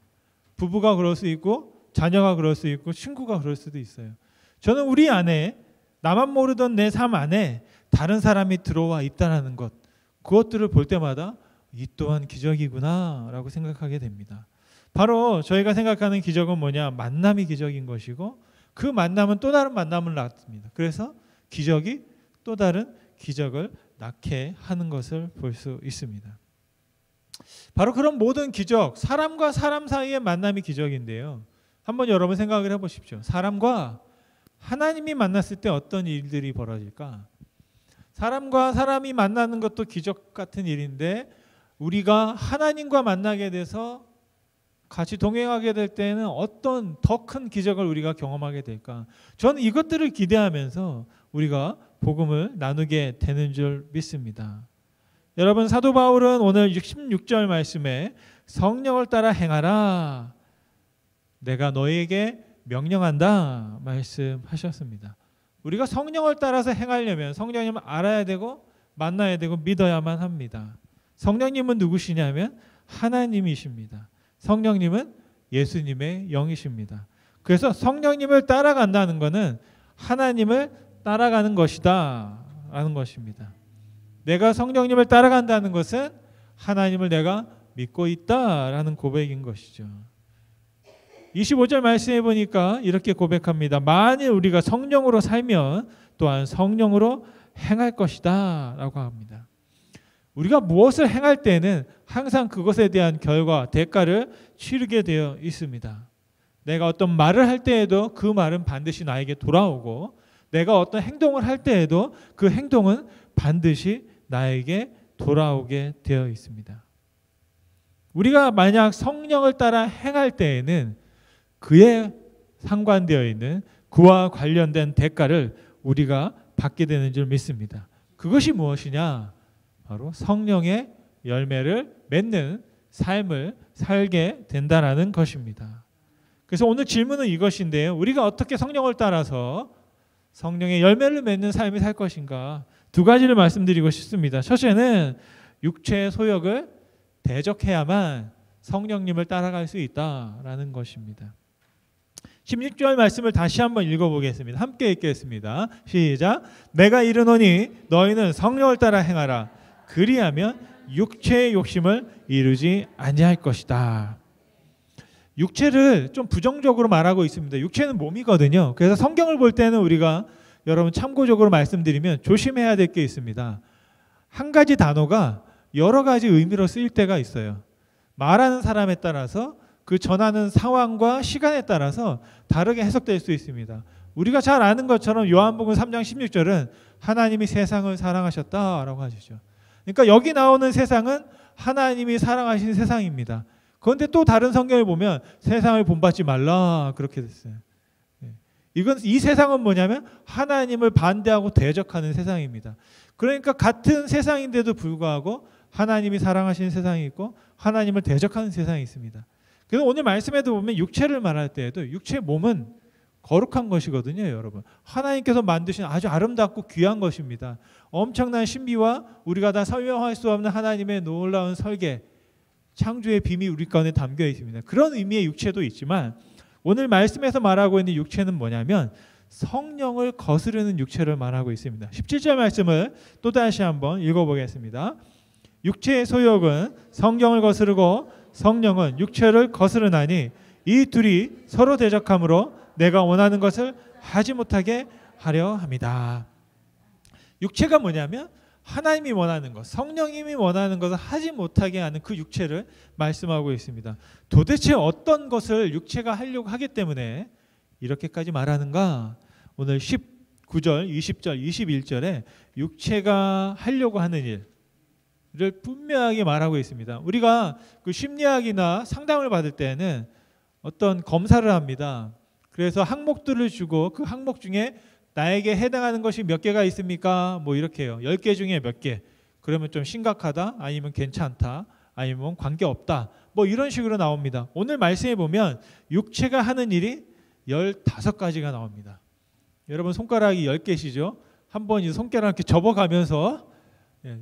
부부가 그럴 수 있고, 자녀가 그럴 수 있고, 친구가 그럴 수도 있어요. 저는 우리 안에, 나만 모르던 내 삶 안에 다른 사람이 들어와 있다는 것, 그것들을 볼 때마다 이 또한 기적이구나 라고 생각하게 됩니다. 바로 저희가 생각하는 기적은 뭐냐? 만남이 기적인 것이고, 그 만남은 또 다른 만남을 낳습니다. 그래서 기적이 또 다른 기적을 낳게 하는 것을 볼 수 있습니다. 바로 그런 모든 기적, 사람과 사람 사이의 만남이 기적인데요. 한번 여러분 생각을 해보십시오. 사람과 하나님이 만났을 때 어떤 일들이 벌어질까? 사람과 사람이 만나는 것도 기적 같은 일인데, 우리가 하나님과 만나게 돼서 같이 동행하게 될 때는 어떤 더 큰 기적을 우리가 경험하게 될까? 저는 이것들을 기대하면서 우리가 복음을 나누게 되는 줄 믿습니다. 여러분, 사도 바울은 오늘 16절 말씀에 성령을 따라 행하라, 내가 너희에게 명령한다 말씀하셨습니다. 우리가 성령을 따라서 행하려면 성령님을 알아야 되고 만나야 되고 믿어야만 합니다. 성령님은 누구시냐면 하나님이십니다. 성령님은 예수님의 영이십니다. 그래서 성령님을 따라간다는 것은 하나님을 따라가는 것이다 라는 것입니다. 내가 성령님을 따라간다는 것은 하나님을 내가 믿고 있다라는 고백인 것이죠. 25절 말씀해 보니까 이렇게 고백합니다. 만일 우리가 성령으로 살면 또한 성령으로 행할 것이다 라고 합니다. 우리가 무엇을 행할 때는 항상 그것에 대한 결과, 대가를 치르게 되어 있습니다. 내가 어떤 말을 할 때에도 그 말은 반드시 나에게 돌아오고, 내가 어떤 행동을 할 때에도 그 행동은 반드시 나에게 돌아오게 되어 있습니다. 우리가 만약 성령을 따라 행할 때에는 그에 상관되어 있는, 그와 관련된 대가를 우리가 받게 되는 줄 믿습니다. 그것이 무엇이냐? 바로 성령의 열매를 맺는 삶을 살게 된다는 것입니다. 그래서 오늘 질문은 이것인데요. 우리가 어떻게 성령을 따라서 성령의 열매를 맺는 삶을 살 것인가? 두 가지를 말씀드리고 싶습니다. 첫째는 육체의 소욕을 대적해야만 성령님을 따라갈 수 있다라는 것입니다. 16절 말씀을 다시 한번 읽어보겠습니다. 함께 읽겠습니다. 시작. 내가 이르노니 너희는 성령을 따라 행하라. 그리하면 육체의 욕심을 이루지 아니할 것이다. 육체를 좀 부정적으로 말하고 있습니다. 육체는 몸이거든요. 그래서 성경을 볼 때는 우리가 여러분 참고적으로 말씀드리면 조심해야 될 게 있습니다. 한 가지 단어가 여러 가지 의미로 쓰일 때가 있어요. 말하는 사람에 따라서, 그 전하는 상황과 시간에 따라서 다르게 해석될 수 있습니다. 우리가 잘 아는 것처럼 요한복음 3장 16절은 하나님이 세상을 사랑하셨다라고 하시죠. 그러니까 여기 나오는 세상은 하나님이 사랑하신 세상입니다. 그런데 또 다른 성경을 보면 세상을 본받지 말라 그렇게 됐어요. 이 세상은 뭐냐면 하나님을 반대하고 대적하는 세상입니다. 그러니까 같은 세상인데도 불구하고 하나님이 사랑하시는 세상이 있고 하나님을 대적하는 세상이 있습니다. 그래서 오늘 말씀에도 보면 육체를 말할 때에도 육체 몸은 거룩한 것이거든요, 여러분. 하나님께서 만드신 아주 아름답고 귀한 것입니다. 엄청난 신비와 우리가 다 설명할 수 없는 하나님의 놀라운 설계, 창조의 비밀이 우리 가운데 담겨 있습니다. 그런 의미의 육체도 있지만 오늘 말씀에서 말하고 있는 육체는 뭐냐면 성령을 거스르는 육체를 말하고 있습니다. 17절 말씀을 또다시 한번 읽어보겠습니다. 육체의 소욕은 성경을 거스르고 성령은 육체를 거스르나니 이 둘이 서로 대적함으로 내가 원하는 것을 하지 못하게 하려 합니다. 육체가 뭐냐면 하나님이 원하는 것, 성령님이 원하는 것을 하지 못하게 하는 그 육체를 말씀하고 있습니다. 도대체 어떤 것을 육체가 하려고 하기 때문에 이렇게까지 말하는가? 오늘 19절, 20절, 21절에 육체가 하려고 하는 일을 분명하게 말하고 있습니다. 우리가 그 심리학이나 상담을 받을 때는 어떤 검사를 합니다. 그래서 항목들을 주고 그 항목 중에 나에게 해당하는 것이 몇 개가 있습니까? 뭐 이렇게 해요. 10개 중에 몇 개. 그러면 좀 심각하다, 아니면 괜찮다, 아니면 관계없다. 뭐 이런 식으로 나옵니다. 오늘 말씀해 보면 육체가 하는 일이 15가지가 나옵니다. 여러분 손가락이 10개시죠? 한번 이 손가락 이렇게 접어가면서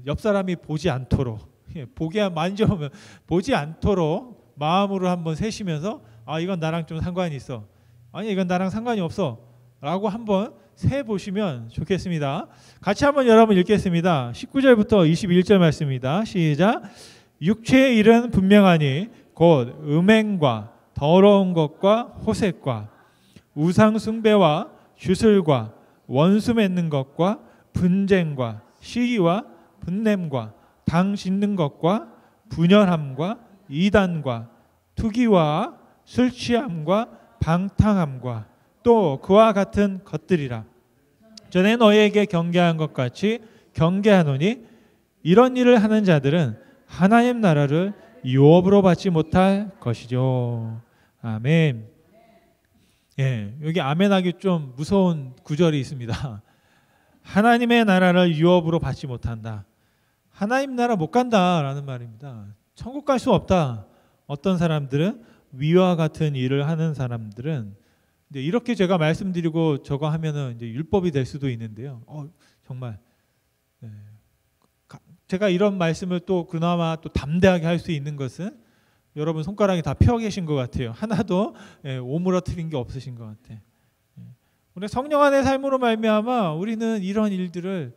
옆 사람이 보지 않도록, 보게 만져보면 보지 않도록 마음으로 한번 세시면서 아 이건 나랑 좀 상관이 있어, 아니 이건 나랑 상관이 없어 라고 한번 세 보시면 좋겠습니다. 같이 한번 여러분 읽겠습니다. 19절부터 21절 말씀입니다. 시작. 육체의 일은 분명하니 곧 음행과 더러운 것과 호색과 우상 숭배와 주술과 원수 맺는 것과 분쟁과 시기와 분냄과 당 짖는 것과 분열함과 이단과 투기와 술 취함과 방탕함과 또 그와 같은 것들이라. 전에 너희에게 경계한 것 같이 경계하노니 이런 일을 하는 자들은 하나님 나라를 유업으로 받지 못할 것이죠. 아멘. 예, 여기 아멘하기 좀 무서운 구절이 있습니다. 하나님의 나라를 유업으로 받지 못한다. 하나님 나라 못 간다라는 말입니다. 천국 갈 수 없다. 어떤 사람들은 위와 같은 일을 하는 사람들은 이렇게 제가 말씀드리고 저거 하면은 이제 율법이 될 수도 있는데요. 정말 제가 이런 말씀을 또 그나마 또 담대하게 할 수 있는 것은 여러분 손가락이 다 펴 계신 것 같아요. 하나도 오므러뜨린 게 없으신 것 같아. 우리 성령 안의 삶으로 말미암아 우리는 이런 일들을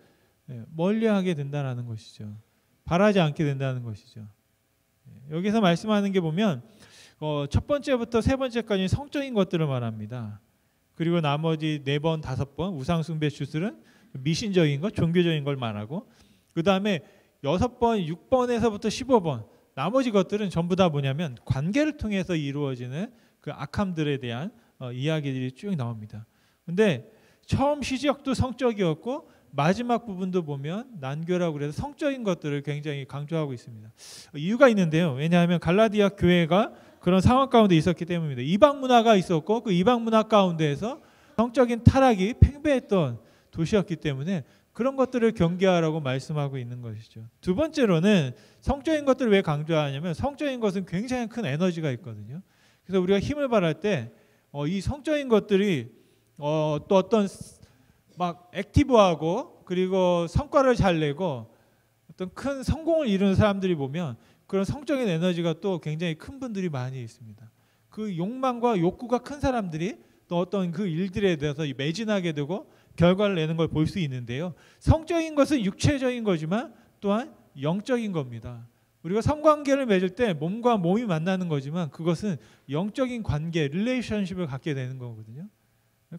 멀리하게 된다는 것이죠. 바라지 않게 된다는 것이죠. 여기서 말씀하는 게 보면 첫 번째부터 세 번째까지 성적인 것들을 말합니다. 그리고 나머지 4번, 5번 우상 숭배 주술은 미신적인 것, 종교적인 걸 말하고, 그 다음에 6번, 6번에서부터 15번 나머지 것들은 전부 다 뭐냐면 관계를 통해서 이루어지는 그 악함들에 대한 이야기들이 쭉 나옵니다. 근데 처음 시작도 성적이었고 마지막 부분도 보면 난교라고 그래서 성적인 것들을 굉장히 강조하고 있습니다. 이유가 있는데요. 왜냐하면 갈라디아 교회가 그런 상황 가운데 있었기 때문입니다. 이방 문화가 있었고 그 이방 문화 가운데에서 성적인 타락이 팽배했던 도시였기 때문에 그런 것들을 경계하라고 말씀하고 있는 것이죠. 두 번째로는 성적인 것들을 왜 강조하냐면 성적인 것은 굉장히 큰 에너지가 있거든요. 그래서 우리가 힘을 발할 때 이 성적인 것들이 또 어떤 막 액티브하고 그리고 성과를 잘 내고 어떤 큰 성공을 이루는 사람들이 보면 그런 성적인 에너지가 또 굉장히 큰 분들이 많이 있습니다. 그 욕망과 욕구가 큰 사람들이 또 어떤 그 일들에 대해서 매진하게 되고 결과를 내는 걸 볼 수 있는데요. 성적인 것은 육체적인 거지만 또한 영적인 겁니다. 우리가 성관계를 맺을 때 몸과 몸이 만나는 거지만 그것은 영적인 관계, 릴레이션십을 갖게 되는 거거든요.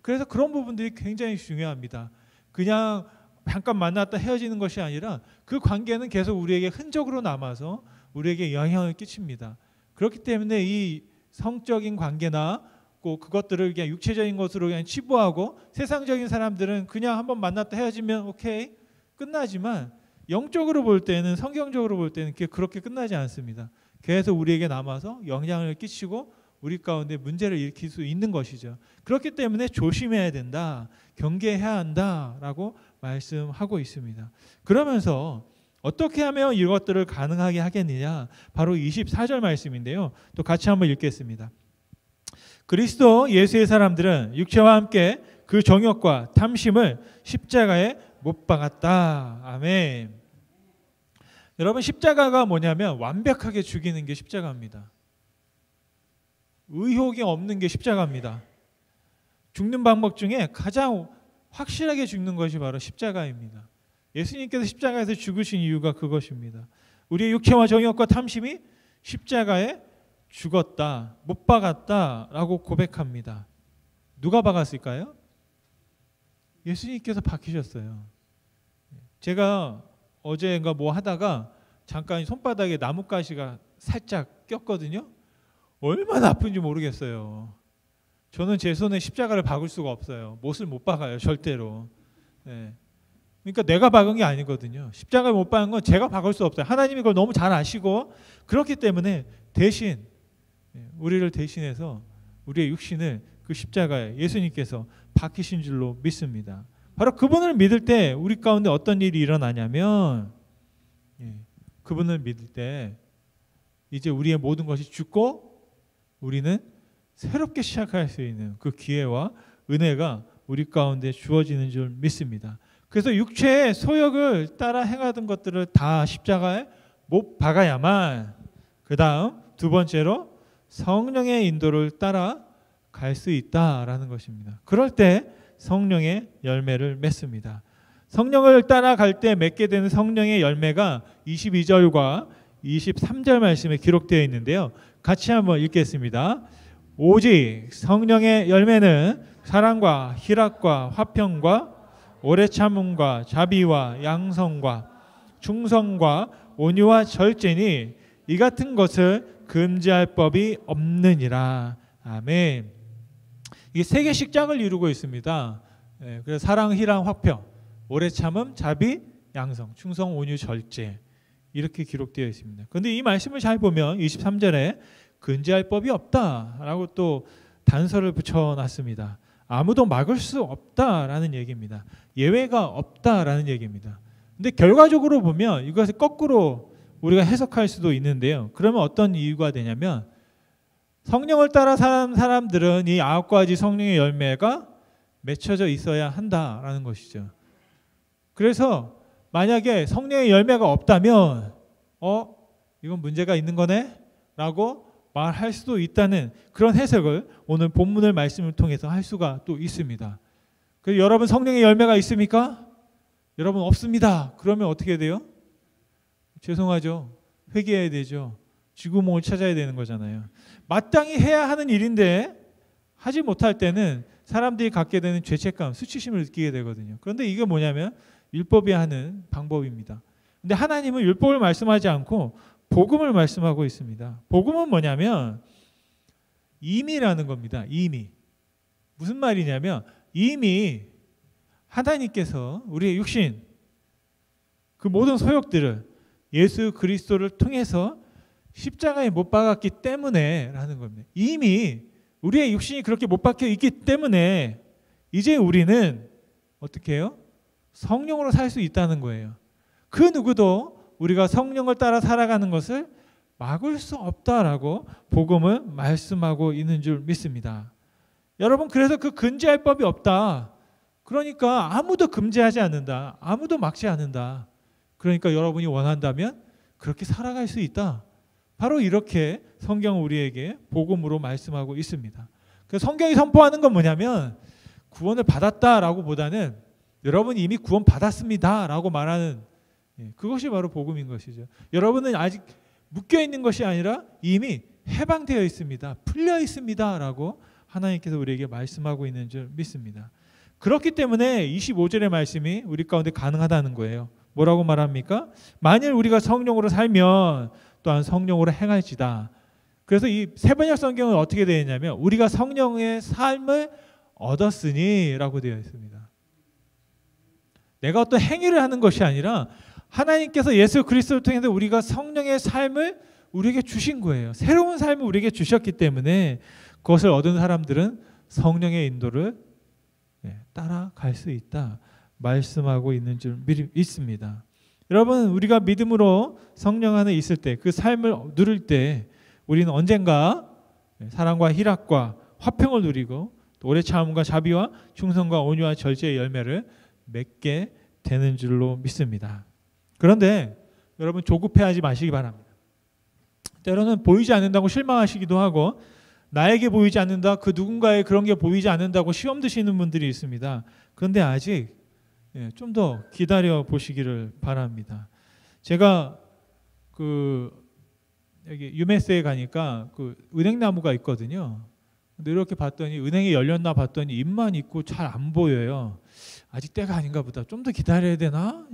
그래서 그런 부분들이 굉장히 중요합니다. 그냥 잠깐 만났다 헤어지는 것이 아니라 그 관계는 계속 우리에게 흔적으로 남아서 우리에게 영향을 끼칩니다. 그렇기 때문에 이 성적인 관계나 꼭 그것들을 그냥 육체적인 것으로 그냥 치부하고 세상적인 사람들은 그냥 한번 만났다 헤어지면 오케이 끝나지만 영적으로 볼 때는 성경적으로 볼 때는 그렇게 끝나지 않습니다. 계속 우리에게 남아서 영향을 끼치고 우리 가운데 문제를 일으킬 수 있는 것이죠. 그렇기 때문에 조심해야 된다, 경계해야 한다라고 말씀하고 있습니다. 그러면서 어떻게 하면 이것들을 가능하게 하겠느냐? 바로 24절 말씀인데요. 또 같이 한번 읽겠습니다. 그리스도 예수의 사람들은 육체와 함께 그 정욕과 탐심을 십자가에 못 박았다. 아멘. 여러분 십자가가 뭐냐면 완벽하게 죽이는 게 십자가입니다. 의혹이 없는 게 십자가입니다. 죽는 방법 중에 가장 확실하게 죽는 것이 바로 십자가입니다. 예수님께서 십자가에서 죽으신 이유가 그것입니다. 우리의 육체와 정욕과 탐심이 십자가에 죽었다, 못 박았다라고 고백합니다. 누가 박았을까요? 예수님께서 박히셨어요. 제가 어제인가 뭐 하다가 잠깐 손바닥에 나뭇가시가 살짝 꼈거든요. 얼마나 아픈지 모르겠어요. 저는 제 손에 십자가를 박을 수가 없어요. 못을 못 박아요, 절대로. 네. 그러니까 내가 박은 게 아니거든요. 십자가를 못 박은 건 제가 박을 수 없어요. 하나님이 그걸 너무 잘 아시고 그렇기 때문에 대신 우리를 대신해서 우리의 육신을 그 십자가에 예수님께서 박히신 줄로 믿습니다. 바로 그분을 믿을 때 우리 가운데 어떤 일이 일어나냐면 그분을 믿을 때 이제 우리의 모든 것이 죽고 우리는 새롭게 시작할 수 있는 그 기회와 은혜가 우리 가운데 주어지는 줄 믿습니다. 그래서 육체의 소욕을 따라 행하던 것들을 다 십자가에 못 박아야만 그 다음 두 번째로 성령의 인도를 따라 갈 수 있다라는 것입니다. 그럴 때 성령의 열매를 맺습니다. 성령을 따라갈 때 맺게 되는 성령의 열매가 22절과 23절 말씀에 기록되어 있는데요. 같이 한번 읽겠습니다. 오직 성령의 열매는 사랑과 희락과 화평과 오래 참음과 자비와 양성과 충성과 온유와 절제니 이 같은 것을 금지할 법이 없느니라. 아멘. 이게 세 개씩 짝을 이루고 있습니다. 그래서 사랑, 희락, 화평, 오래 참음, 자비, 양성, 충성, 온유, 절제 이렇게 기록되어 있습니다. 그런데 이 말씀을 잘 보면 23절에 금지할 법이 없다라고 또 단서를 붙여놨습니다. 아무도 막을 수 없다라는 얘기입니다. 예외가 없다라는 얘기입니다. 근데 결과적으로 보면 이것을 거꾸로 우리가 해석할 수도 있는데요. 그러면 어떤 이유가 되냐면 성령을 따라 사는 사람들은 이 9가지 성령의 열매가 맺혀져 있어야 한다라는 것이죠. 그래서 만약에 성령의 열매가 없다면 이건 문제가 있는 거네? 라고 말할 수도 있다는 그런 해석을 오늘 본문을 말씀을 통해서 할 수가 또 있습니다. 그래서 여러분 성령의 열매가 있습니까? 여러분 없습니다. 그러면 어떻게 돼요? 죄송하죠. 회개해야 되죠. 쥐구멍을 찾아야 되는 거잖아요. 마땅히 해야 하는 일인데 하지 못할 때는 사람들이 갖게 되는 죄책감, 수치심을 느끼게 되거든요. 그런데 이게 뭐냐면 율법이 하는 방법입니다. 근데 하나님은 율법을 말씀하지 않고 복음을 말씀하고 있습니다. 복음은 뭐냐면 임의라는 겁니다. 임의. 무슨 말이냐면 이미 하나님께서 우리의 육신 그 모든 소욕들을 예수 그리스도를 통해서 십자가에 못 박았기 때문에 라는 겁니다. 이미 우리의 육신이 그렇게 못 박혀 있기 때문에 이제 우리는 어떻게 해요? 성령으로 살 수 있다는 거예요. 그 누구도 우리가 성령을 따라 살아가는 것을 막을 수 없다라고 복음은 말씀하고 있는 줄 믿습니다. 여러분 그래서 그 금지할 법이 없다. 그러니까 아무도 금지하지 않는다. 아무도 막지 않는다. 그러니까 여러분이 원한다면 그렇게 살아갈 수 있다. 바로 이렇게 성경은 우리에게 복음으로 말씀하고 있습니다. 그래서 성경이 선포하는 건 뭐냐면 구원을 받았다라고 보다는 여러분이 이미 구원 받았습니다라고 말하는 그것이 바로 복음인 것이죠. 여러분은 아직 묶여 있는 것이 아니라 이미 해방되어 있습니다. 풀려 있습니다라고 하나님께서 우리에게 말씀하고 있는 줄 믿습니다. 그렇기 때문에 25절의 말씀이 우리 가운데 가능하다는 거예요. 뭐라고 말합니까? 만일 우리가 성령으로 살면 또한 성령으로 행할지다. 그래서 이 세번역 성경은 어떻게 되어 있냐면 우리가 성령의 삶을 얻었으니 라고 되어 있습니다. 내가 어떤 행위를 하는 것이 아니라 하나님께서 예수 그리스도를 통해서 우리가 성령의 삶을 우리에게 주신 거예요. 새로운 삶을 우리에게 주셨기 때문에 그것을 얻은 사람들은 성령의 인도를 따라갈 수 있다 말씀하고 있는 줄 믿습니다. 여러분 우리가 믿음으로 성령 안에 있을 때 그 삶을 누릴 때 우리는 언젠가 사랑과 희락과 화평을 누리고 또 오래 참음과 자비와 충성과 온유와 절제의 열매를 맺게 되는 줄로 믿습니다. 그런데 여러분 조급해하지 마시기 바랍니다. 때로는 보이지 않는다고 실망하시기도 하고 나에게 보이지 않는다, 그 누군가의 그런 게 보이지 않는다고 시험 드시는 분들이 있습니다. 그런데 아직 좀 더 기다려 보시기를 바랍니다. 제가 여기 유메스에 가니까 그 은행나무가 있거든요. 근데 이렇게 봤더니 은행이 열렸나 봤더니 잎만 있고 잘 안 보여요. 아직 때가 아닌가 보다. 좀 더 기다려야 되나?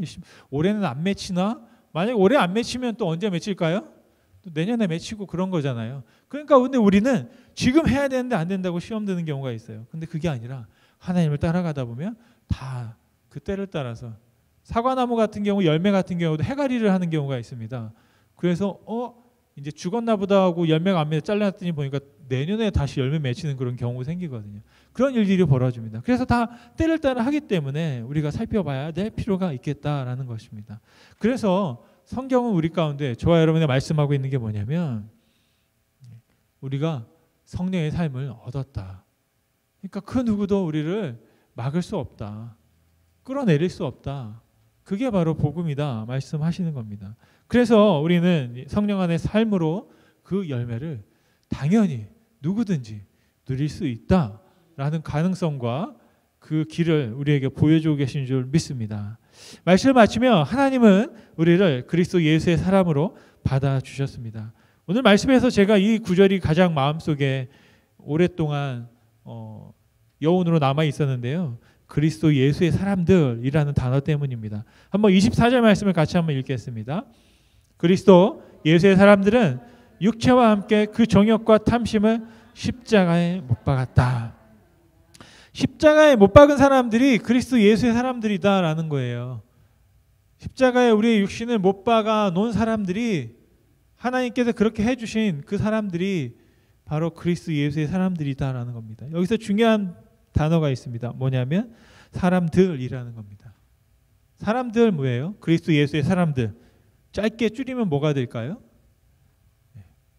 올해는 안 맺히나? 만약에 올해 안 맺히면 또 언제 맺힐까요? 또 내년에 맺히고 그런 거잖아요. 그러니까 근데 우리는 지금 해야 되는데 안 된다고 시험 드는 경우가 있어요. 근데 그게 아니라 하나님을 따라가다 보면 다 그 때를 따라서, 사과나무 같은 경우, 열매 같은 경우도 해가리를 하는 경우가 있습니다. 그래서 이제 죽었나 보다 하고 열매가 안 맺어 잘라놨더니 보니까 내년에 다시 열매 맺히는 그런 경우가 생기거든요. 그런 일들이 벌어집니다. 그래서 다 때를 따라 하기 때문에 우리가 살펴봐야 될 필요가 있겠다라는 것입니다. 그래서 성경은 우리 가운데 저와 여러분의 말씀하고 있는 게 뭐냐면, 우리가 성령의 삶을 얻었다. 그러니까 그 누구도 우리를 막을 수 없다. 끌어내릴 수 없다. 그게 바로 복음이다 말씀하시는 겁니다. 그래서 우리는 성령 안의 삶으로 그 열매를 당연히 누구든지 누릴 수 있다라는 가능성과 그 길을 우리에게 보여주고 계신 줄 믿습니다. 말씀을 마치며 하나님은 우리를 그리스도 예수의 사람으로 받아주셨습니다. 오늘 말씀에서 제가 이 구절이 가장 마음속에 오랫동안 여운으로 남아 있었는데요. 그리스도 예수의 사람들이라는 단어 때문입니다. 한번 24절 말씀을 같이 한번 읽겠습니다. 그리스도 예수의 사람들은 육체와 함께 그 정욕과 탐심을 십자가에 못 박았다. 십자가에 못 박은 사람들이 그리스도 예수의 사람들이다라는 거예요. 십자가에 우리의 육신을 못 박아 놓은 사람들이, 하나님께서 그렇게 해주신 그 사람들이 바로 그리스도 예수의 사람들이다라는 겁니다. 여기서 중요한 단어가 있습니다. 뭐냐면 사람들이라는 겁니다. 사람들 뭐예요? 그리스도 예수의 사람들. 짧게 줄이면 뭐가 될까요?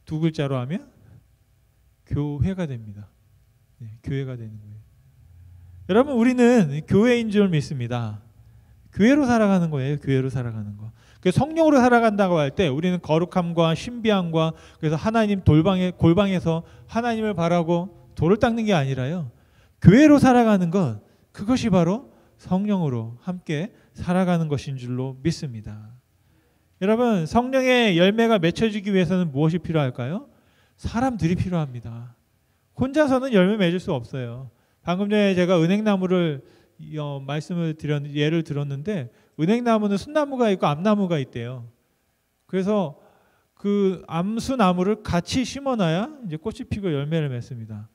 두 글자로 하면 교회가 됩니다. 교회가 되는 거예요. 여러분, 우리는 교회인 줄 믿습니다. 교회로 살아가는 거예요. 교회로 살아가는 거. 그래서 성령으로 살아간다고 할 때 우리는 거룩함과 신비함과, 그래서 하나님 골방에서 하나님을 바라고 돌을 닦는 게 아니라요. 교회로 살아가는 것, 그것이 바로 성령으로 함께 살아가는 것인 줄로 믿습니다. 여러분, 성령의 열매가 맺혀지기 위해서는 무엇이 필요할까요? 사람들이 필요합니다. 혼자서는 열매 맺을 수 없어요. 방금 전에 제가 은행나무를 예를 들었는데, 은행나무는 순나무가 있고 암나무가 있대요. 그래서 그 암수나무를 같이 심어놔야 이제 꽃이 피고 열매를 맺습니다.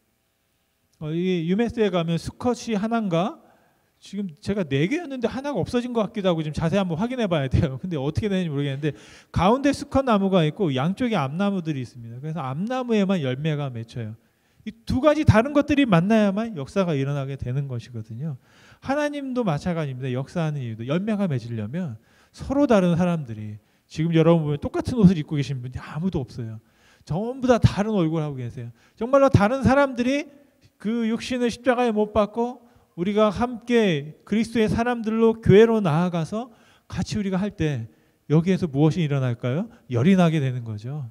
이 유메스에 가면 수컷이 하나인가? 지금 제가 4개였는데 하나가 없어진 것 같기도 하고, 지금 자세히 한번 확인해 봐야 돼요. 근데 어떻게 되는지 모르겠는데, 가운데 수컷 나무가 있고 양쪽에 암나무들이 있습니다. 그래서 암나무에만 열매가 맺혀요. 이 두 가지 다른 것들이 만나야만 역사가 일어나게 되는 것이거든요. 하나님도 마찬가지입니다. 역사하는 이유도 열매가 맺으려면 서로 다른 사람들이, 지금 여러분 보면 똑같은 옷을 입고 계신 분이 아무도 없어요. 전부 다 다른 얼굴 하고 계세요. 정말로 다른 사람들이 그 육신을 십자가에 못 박고 우리가 함께 그리스도의 사람들로 교회로 나아가서 같이 우리가 할 때 여기에서 무엇이 일어날까요? 열이 나게 되는 거죠.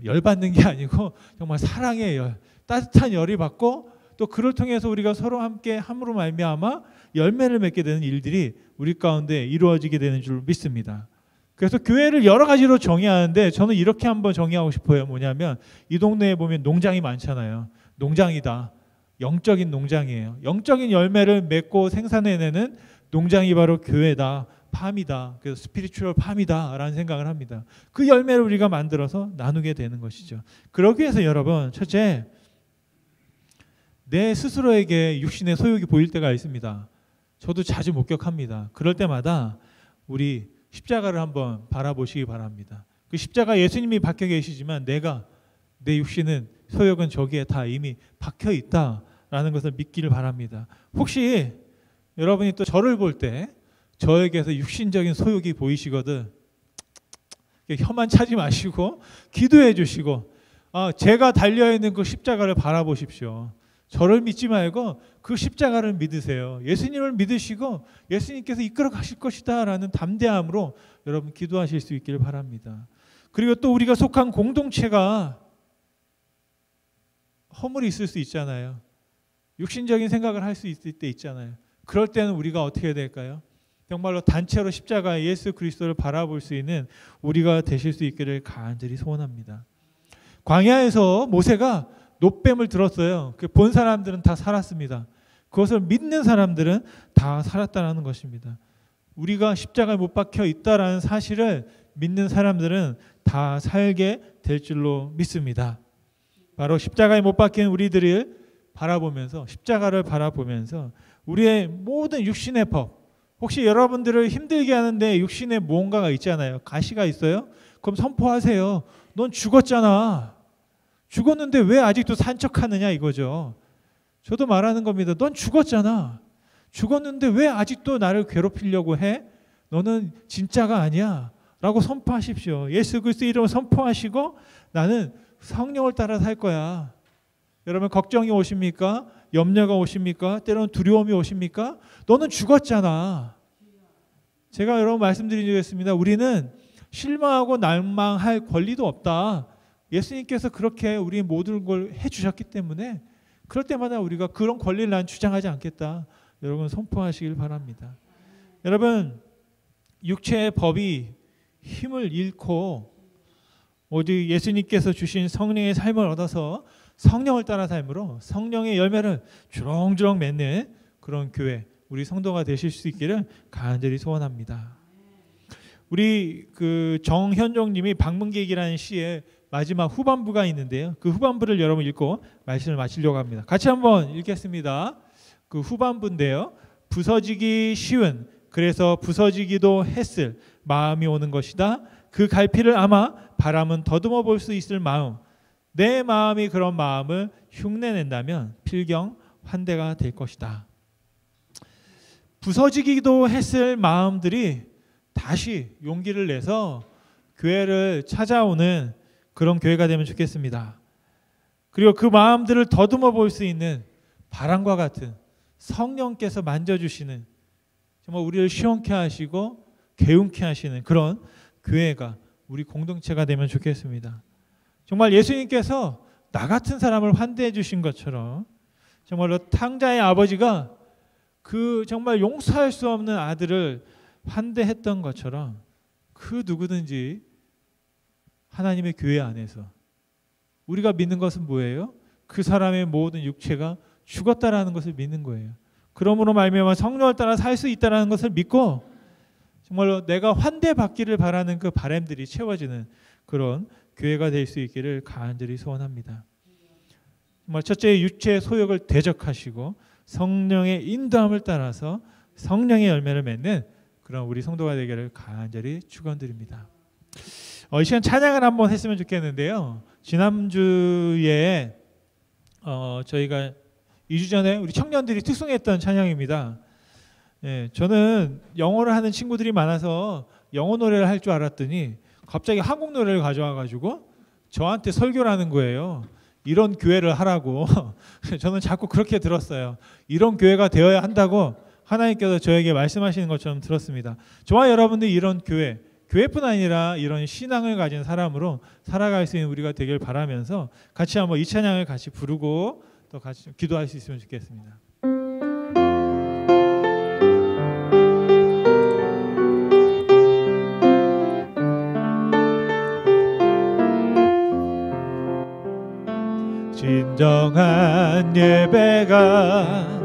열받는 게 아니고 정말 사랑의 열, 따뜻한 열이 받고, 또 그를 통해서 우리가 서로 함께 함으로 말미암아 열매를 맺게 되는 일들이 우리 가운데 이루어지게 되는 줄 믿습니다. 그래서 교회를 여러 가지로 정의하는데, 저는 이렇게 한번 정의하고 싶어요. 뭐냐면, 이 동네에 보면 농장이 많잖아요. 농장이다. 영적인 농장이에요. 영적인 열매를 맺고 생산해내는 농장이 바로 교회다. 팜이다. 그래서 스피리추얼 팜이다 라는 생각을 합니다. 그 열매를 우리가 만들어서 나누게 되는 것이죠. 그러기 위해서 여러분, 첫째, 내 스스로에게 육신의 소욕이 보일 때가 있습니다. 저도 자주 목격합니다. 그럴 때마다 우리 십자가를 한번 바라보시기 바랍니다. 그 십자가, 예수님이 박혀 계시지만 내 육신은, 소욕은 저기에 다 이미 박혀 있다라는 것을 믿기를 바랍니다. 혹시 여러분이 또 저를 볼 때 저에게서 육신적인 소욕이 보이시거든, 혀만 차지 마시고 기도해 주시고, 제가 달려있는 그 십자가를 바라보십시오. 저를 믿지 말고 그 십자가를 믿으세요. 예수님을 믿으시고 예수님께서 이끌어 가실 것이다 라는 담대함으로 여러분 기도하실 수 있기를 바랍니다. 그리고 또 우리가 속한 공동체가 허물이 있을 수 있잖아요. 육신적인 생각을 할 수 있을 때 있잖아요. 그럴 때는 우리가 어떻게 해야 될까요? 정말로 단체로 십자가 예수 그리스도를 바라볼 수 있는 우리가 되실 수 있기를 간절히 소원합니다. 광야에서 모세가 놋뱀을 들었어요. 그 본 사람들은 다 살았습니다. 그것을 믿는 사람들은 다 살았다는 것입니다. 우리가 십자가에 못 박혀 있다라는 사실을 믿는 사람들은 다 살게 될 줄로 믿습니다. 바로 십자가에 못 박힌 우리들을 바라보면서, 십자가를 바라보면서 우리의 모든 육신의 법, 혹시 여러분들을 힘들게 하는데 육신에 무언가가 있잖아요. 가시가 있어요? 그럼 선포하세요. 넌 죽었잖아. 죽었는데 왜 아직도 산척하느냐 이거죠. 저도 말하는 겁니다. 넌 죽었잖아. 죽었는데 왜 아직도 나를 괴롭히려고 해? 너는 진짜가 아니야. 라고 선포하십시오. 예수 그리스도 이름을 선포하시고 나는 성령을 따라 살 거야. 여러분 걱정이 오십니까? 염려가 오십니까? 때로는 두려움이 오십니까? 너는 죽었잖아. 제가 여러분 말씀드리겠습니다. 우리는 실망하고 낭망할 권리도 없다. 예수님께서 그렇게 우리 모든 걸 해주셨기 때문에 그럴 때마다 우리가 그런 권리를 난 주장하지 않겠다. 여러분 선포하시길 바랍니다. 여러분 육체의 법이 힘을 잃고 오직 예수님께서 주신 성령의 삶을 얻어서 성령을 따라 삶으로 성령의 열매를 주렁주렁 맺는 그런 교회, 우리 성도가 되실 수 있기를 간절히 소원합니다. 우리 그 정현종님이 방문객이라는 시의 마지막 후반부가 있는데요. 그 후반부를 여러분 읽고 말씀을 마치려고 합니다. 같이 한번 읽겠습니다. 그 후반부인데요. 부서지기 쉬운, 그래서 부서지기도 했을 마음이 오는 것이다. 그 갈피를 아마 바람은 더듬어 볼 수 있을 마음. 내 마음이 그런 마음을 흉내낸다면 필경 환대가 될 것이다. 부서지기도 했을 마음들이 다시 용기를 내서 교회를 찾아오는 그런 교회가 되면 좋겠습니다. 그리고 그 마음들을 더듬어 볼 수 있는 바람과 같은 성령께서 만져주시는, 정말 우리를 시원케 하시고 개운케 하시는 그런 교회가, 우리 공동체가 되면 좋겠습니다. 정말 예수님께서 나 같은 사람을 환대해 주신 것처럼 정말로 탕자의 아버지가 그 정말 용서할 수 없는 아들을 환대했던 것처럼 그 누구든지 하나님의 교회 안에서 우리가 믿는 것은 뭐예요? 그 사람의 모든 육체가 죽었다라는 것을 믿는 거예요. 그러므로 말미암아 성령을 따라 살 수 있다라는 것을 믿고 정말로 내가 환대받기를 바라는 그 바람들이 채워지는 그런 교회가 될 수 있기를 간절히 소원합니다. 정말 첫째 육체의 소욕을 대적하시고 성령의 인도함을 따라서 성령의 열매를 맺는 그런 우리 성도가 되기를 간절히 축원드립니다. 이 시간 찬양을 한번 했으면 좋겠는데요. 지난주에 저희가 2주 전에 우리 청년들이 특송했던 찬양입니다. 예, 저는 영어를 하는 친구들이 많아서 영어 노래를 할 줄 알았더니 갑자기 한국 노래를 가져와 가지고 저한테 설교를 하는 거예요. 이런 교회를 하라고. 저는 자꾸 그렇게 들었어요. 이런 교회가 되어야 한다고 하나님께서 저에게 말씀하시는 것처럼 들었습니다. 저와 여러분들이 이런 교회뿐 아니라 이런 신앙을 가진 사람으로 살아갈 수 있는 우리가 되길 바라면서 같이 한번 이 찬양을 같이 부르고 또 같이 기도할 수 있으면 좋겠습니다. 진정한 예배가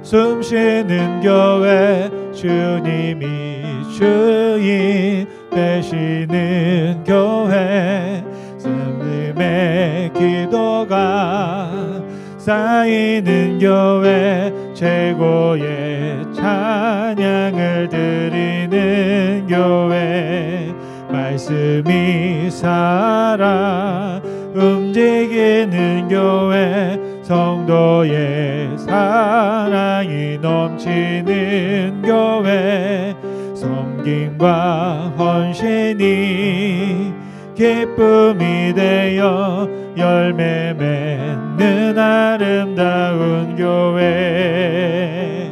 숨쉬는 교회, 주님이 주인 되시는 교회, 승림의 기도가 쌓이는 교회, 최고의 찬양을 드리는 교회, 말씀이 살아 움직이는 교회, 성도의 사랑이 넘치는 교회, 섬김과 헌신이 기쁨이 되어 열매 맺는 아름다운 교회,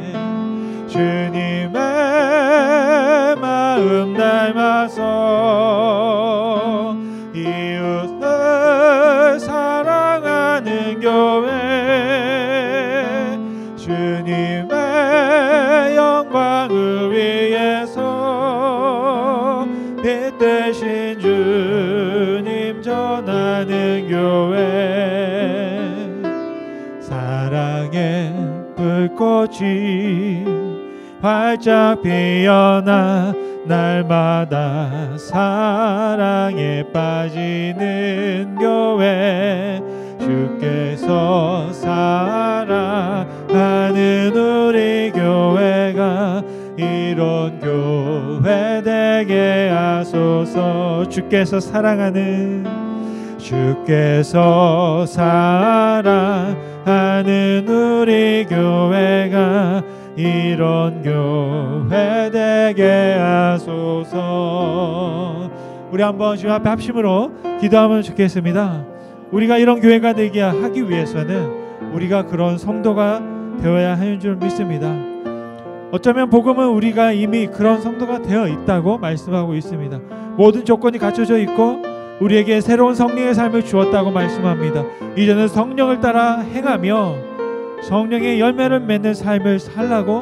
주님의 마음 닮아서 이웃을 사랑하는 교회, 내 대신 주님 전하는 교회 사랑의 불꽃이 활짝 피어나 날마다 사랑에 빠지는 교회 주께서 사랑하는 우리 교회가 이런 교회 되게 하소서. 주께서 사랑하는 우리 교회가 이런 교회 되게 하소서. 우리 한번 주님 앞에 합심으로 기도하면 좋겠습니다. 우리가 이런 교회가 되게 하기 위해서는 우리가 그런 성도가 되어야 하는 줄 믿습니다. 어쩌면 복음은 우리가 이미 그런 성도가 되어 있다고 말씀하고 있습니다. 모든 조건이 갖춰져 있고 우리에게 새로운 성령의 삶을 주었다고 말씀합니다. 이제는 성령을 따라 행하며 성령의 열매를 맺는 삶을 살라고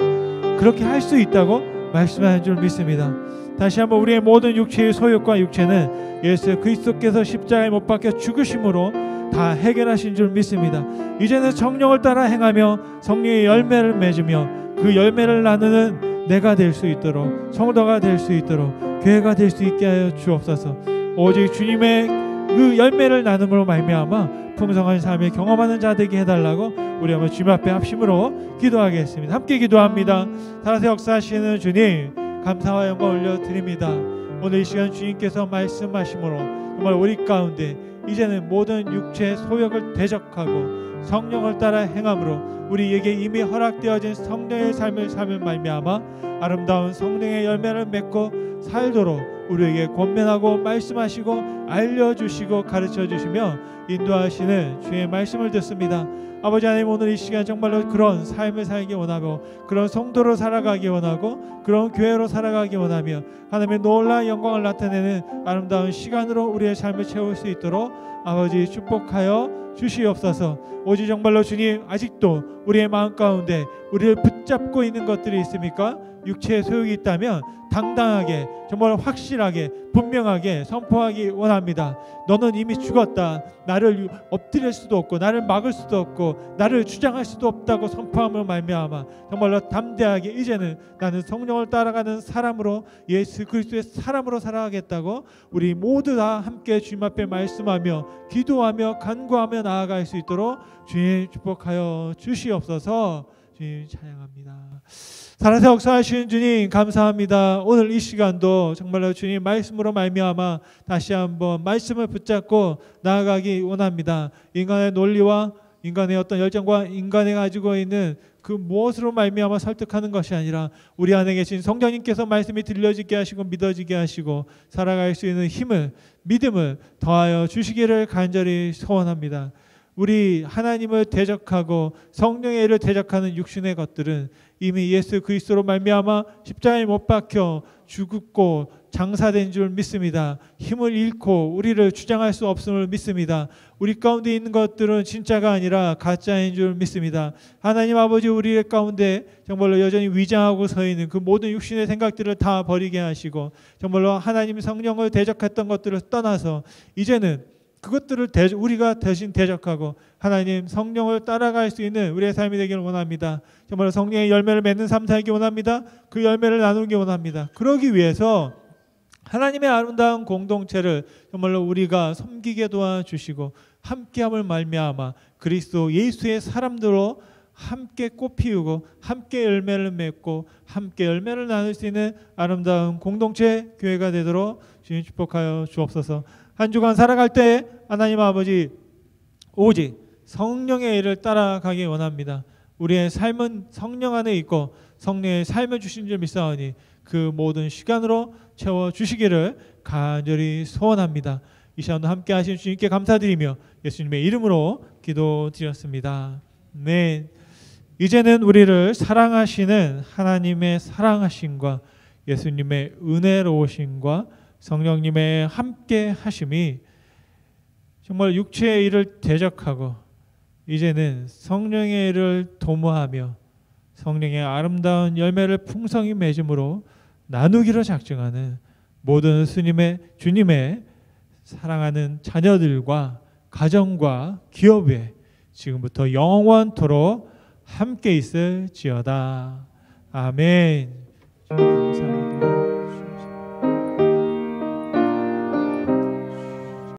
그렇게 할 수 있다고 말씀하는 줄 믿습니다. 다시 한번 우리의 모든 육체의 소욕과 육체는 예수 그리스도께서 십자가에 못 박혀 죽으심으로 다 해결하신 줄 믿습니다. 이제는 성령을 따라 행하며 성령의 열매를 맺으며 그 열매를 나누는 내가 될 수 있도록 성도가 될 수 있도록 교회가 될 수 있게 하여 주옵소서. 오직 주님의 그 열매를 나눔으로 말미암아 풍성한 삶을 경험하는 자 되게 해달라고 우리 한번 주님 앞에 합심으로 기도하겠습니다. 함께 기도합니다. 살아서 역사하시는 주님 감사와 영광 올려드립니다. 오늘 이 시간 주님께서 말씀하심으로 정말 우리 가운데 이제는 모든 육체의 소욕을 대적하고 성령을 따라 행함으로 우리에게 이미 허락되어진 성령의 삶을 말미암아 아름다운 성령의 열매를 맺고 살도록 우리에게 권면하고 말씀하시고 알려주시고 가르쳐주시며 인도하시는 주의 말씀을 듣습니다. 아버지 하나님, 오늘 이 시간 정말로 그런 삶을 살기 원하고 그런 성도로 살아가기 원하고 그런 교회로 살아가기 원하며 하나님의 놀라운 영광을 나타내는 아름다운 시간으로 우리의 삶을 채울 수 있도록 아버지 축복하여 주시옵소서. 오직 정말로 주님, 아직도 우리의 마음 가운데 우리를 붙잡고 있는 것들이 있습니까? 육체의 소욕이 있다면 당당하게 정말 확실하게 분명하게 선포하기 원합니다. 너는 이미 죽었다. 나를 엎드릴 수도 없고 나를 막을 수도 없고 나를 주장할 수도 없다고 선포함으로 말미암아 정말로 담대하게 이제는 나는 성령을 따라가는 사람으로 예수 그리스도의 사람으로 살아가겠다고 우리 모두 다 함께 주님 앞에 말씀하며 기도하며 간구하며 나아갈 수 있도록 주님 축복하여 주시옵소서. 주님 찬양합니다. 살아서 역사하시는 주님 감사합니다. 오늘 이 시간도 정말로 주님 말씀으로 말미암아 다시 한번 말씀을 붙잡고 나아가기 원합니다. 인간의 논리와 인간의 어떤 열정과 인간이 가지고 있는 그 무엇으로 말미암아 설득하는 것이 아니라 우리 안에 계신 성령님께서 말씀이 들려지게 하시고 믿어지게 하시고 살아갈 수 있는 힘을 믿음을 더하여 주시기를 간절히 소원합니다. 우리 하나님을 대적하고 성령의 일을 대적하는 육신의 것들은 이미 예수 그리스도로 말미암아 십자가에 못 박혀 죽고 장사된 줄 믿습니다. 힘을 잃고 우리를 주장할 수 없음을 믿습니다. 우리 가운데 있는 것들은 진짜가 아니라 가짜인 줄 믿습니다. 하나님 아버지, 우리 가운데 정말로 여전히 위장하고 서 있는 그 모든 육신의 생각들을 다 버리게 하시고 정말로 하나님 성령을 대적했던 것들을 떠나서 이제는 그것들을 우리가 대신 대적하고 하나님 성령을 따라갈 수 있는 우리의 삶이 되기를 원합니다. 정말 성령의 열매를 맺는 삶 살기 원합니다. 그 열매를 나누기 원합니다. 그러기 위해서 하나님의 아름다운 공동체를 정말로 우리가 섬기게 도와주시고 함께함을 말미암아 그리스도 예수의 사람들로 함께 꽃 피우고 함께 열매를 맺고 함께 열매를 나눌 수 있는 아름다운 공동체 교회가 되도록 주님 축복하여 주옵소서. 한 주간 살아갈 때 하나님 아버지 오직 성령의 일을 따라가기 원합니다. 우리의 삶은 성령 안에 있고 성령의 삶을 주신 줄 믿사오니 그 모든 시간으로 채워주시기를 간절히 소원합니다. 이 시간도 함께 하신 주님께 감사드리며 예수님의 이름으로 기도드렸습니다. 네, 이제는 우리를 사랑하시는 하나님의 사랑하심과 예수님의 은혜로우심과 성령님의 함께 하심이 정말 육체의 일을 대적하고 이제는 성령의 일을 도모하며 성령의 아름다운 열매를 풍성히 맺음으로 나누기로 작정하는 모든 주님의 사랑하는 자녀들과 가정과 기업에 지금부터 영원토록 함께 있을지어다. 아멘. 감사합니다.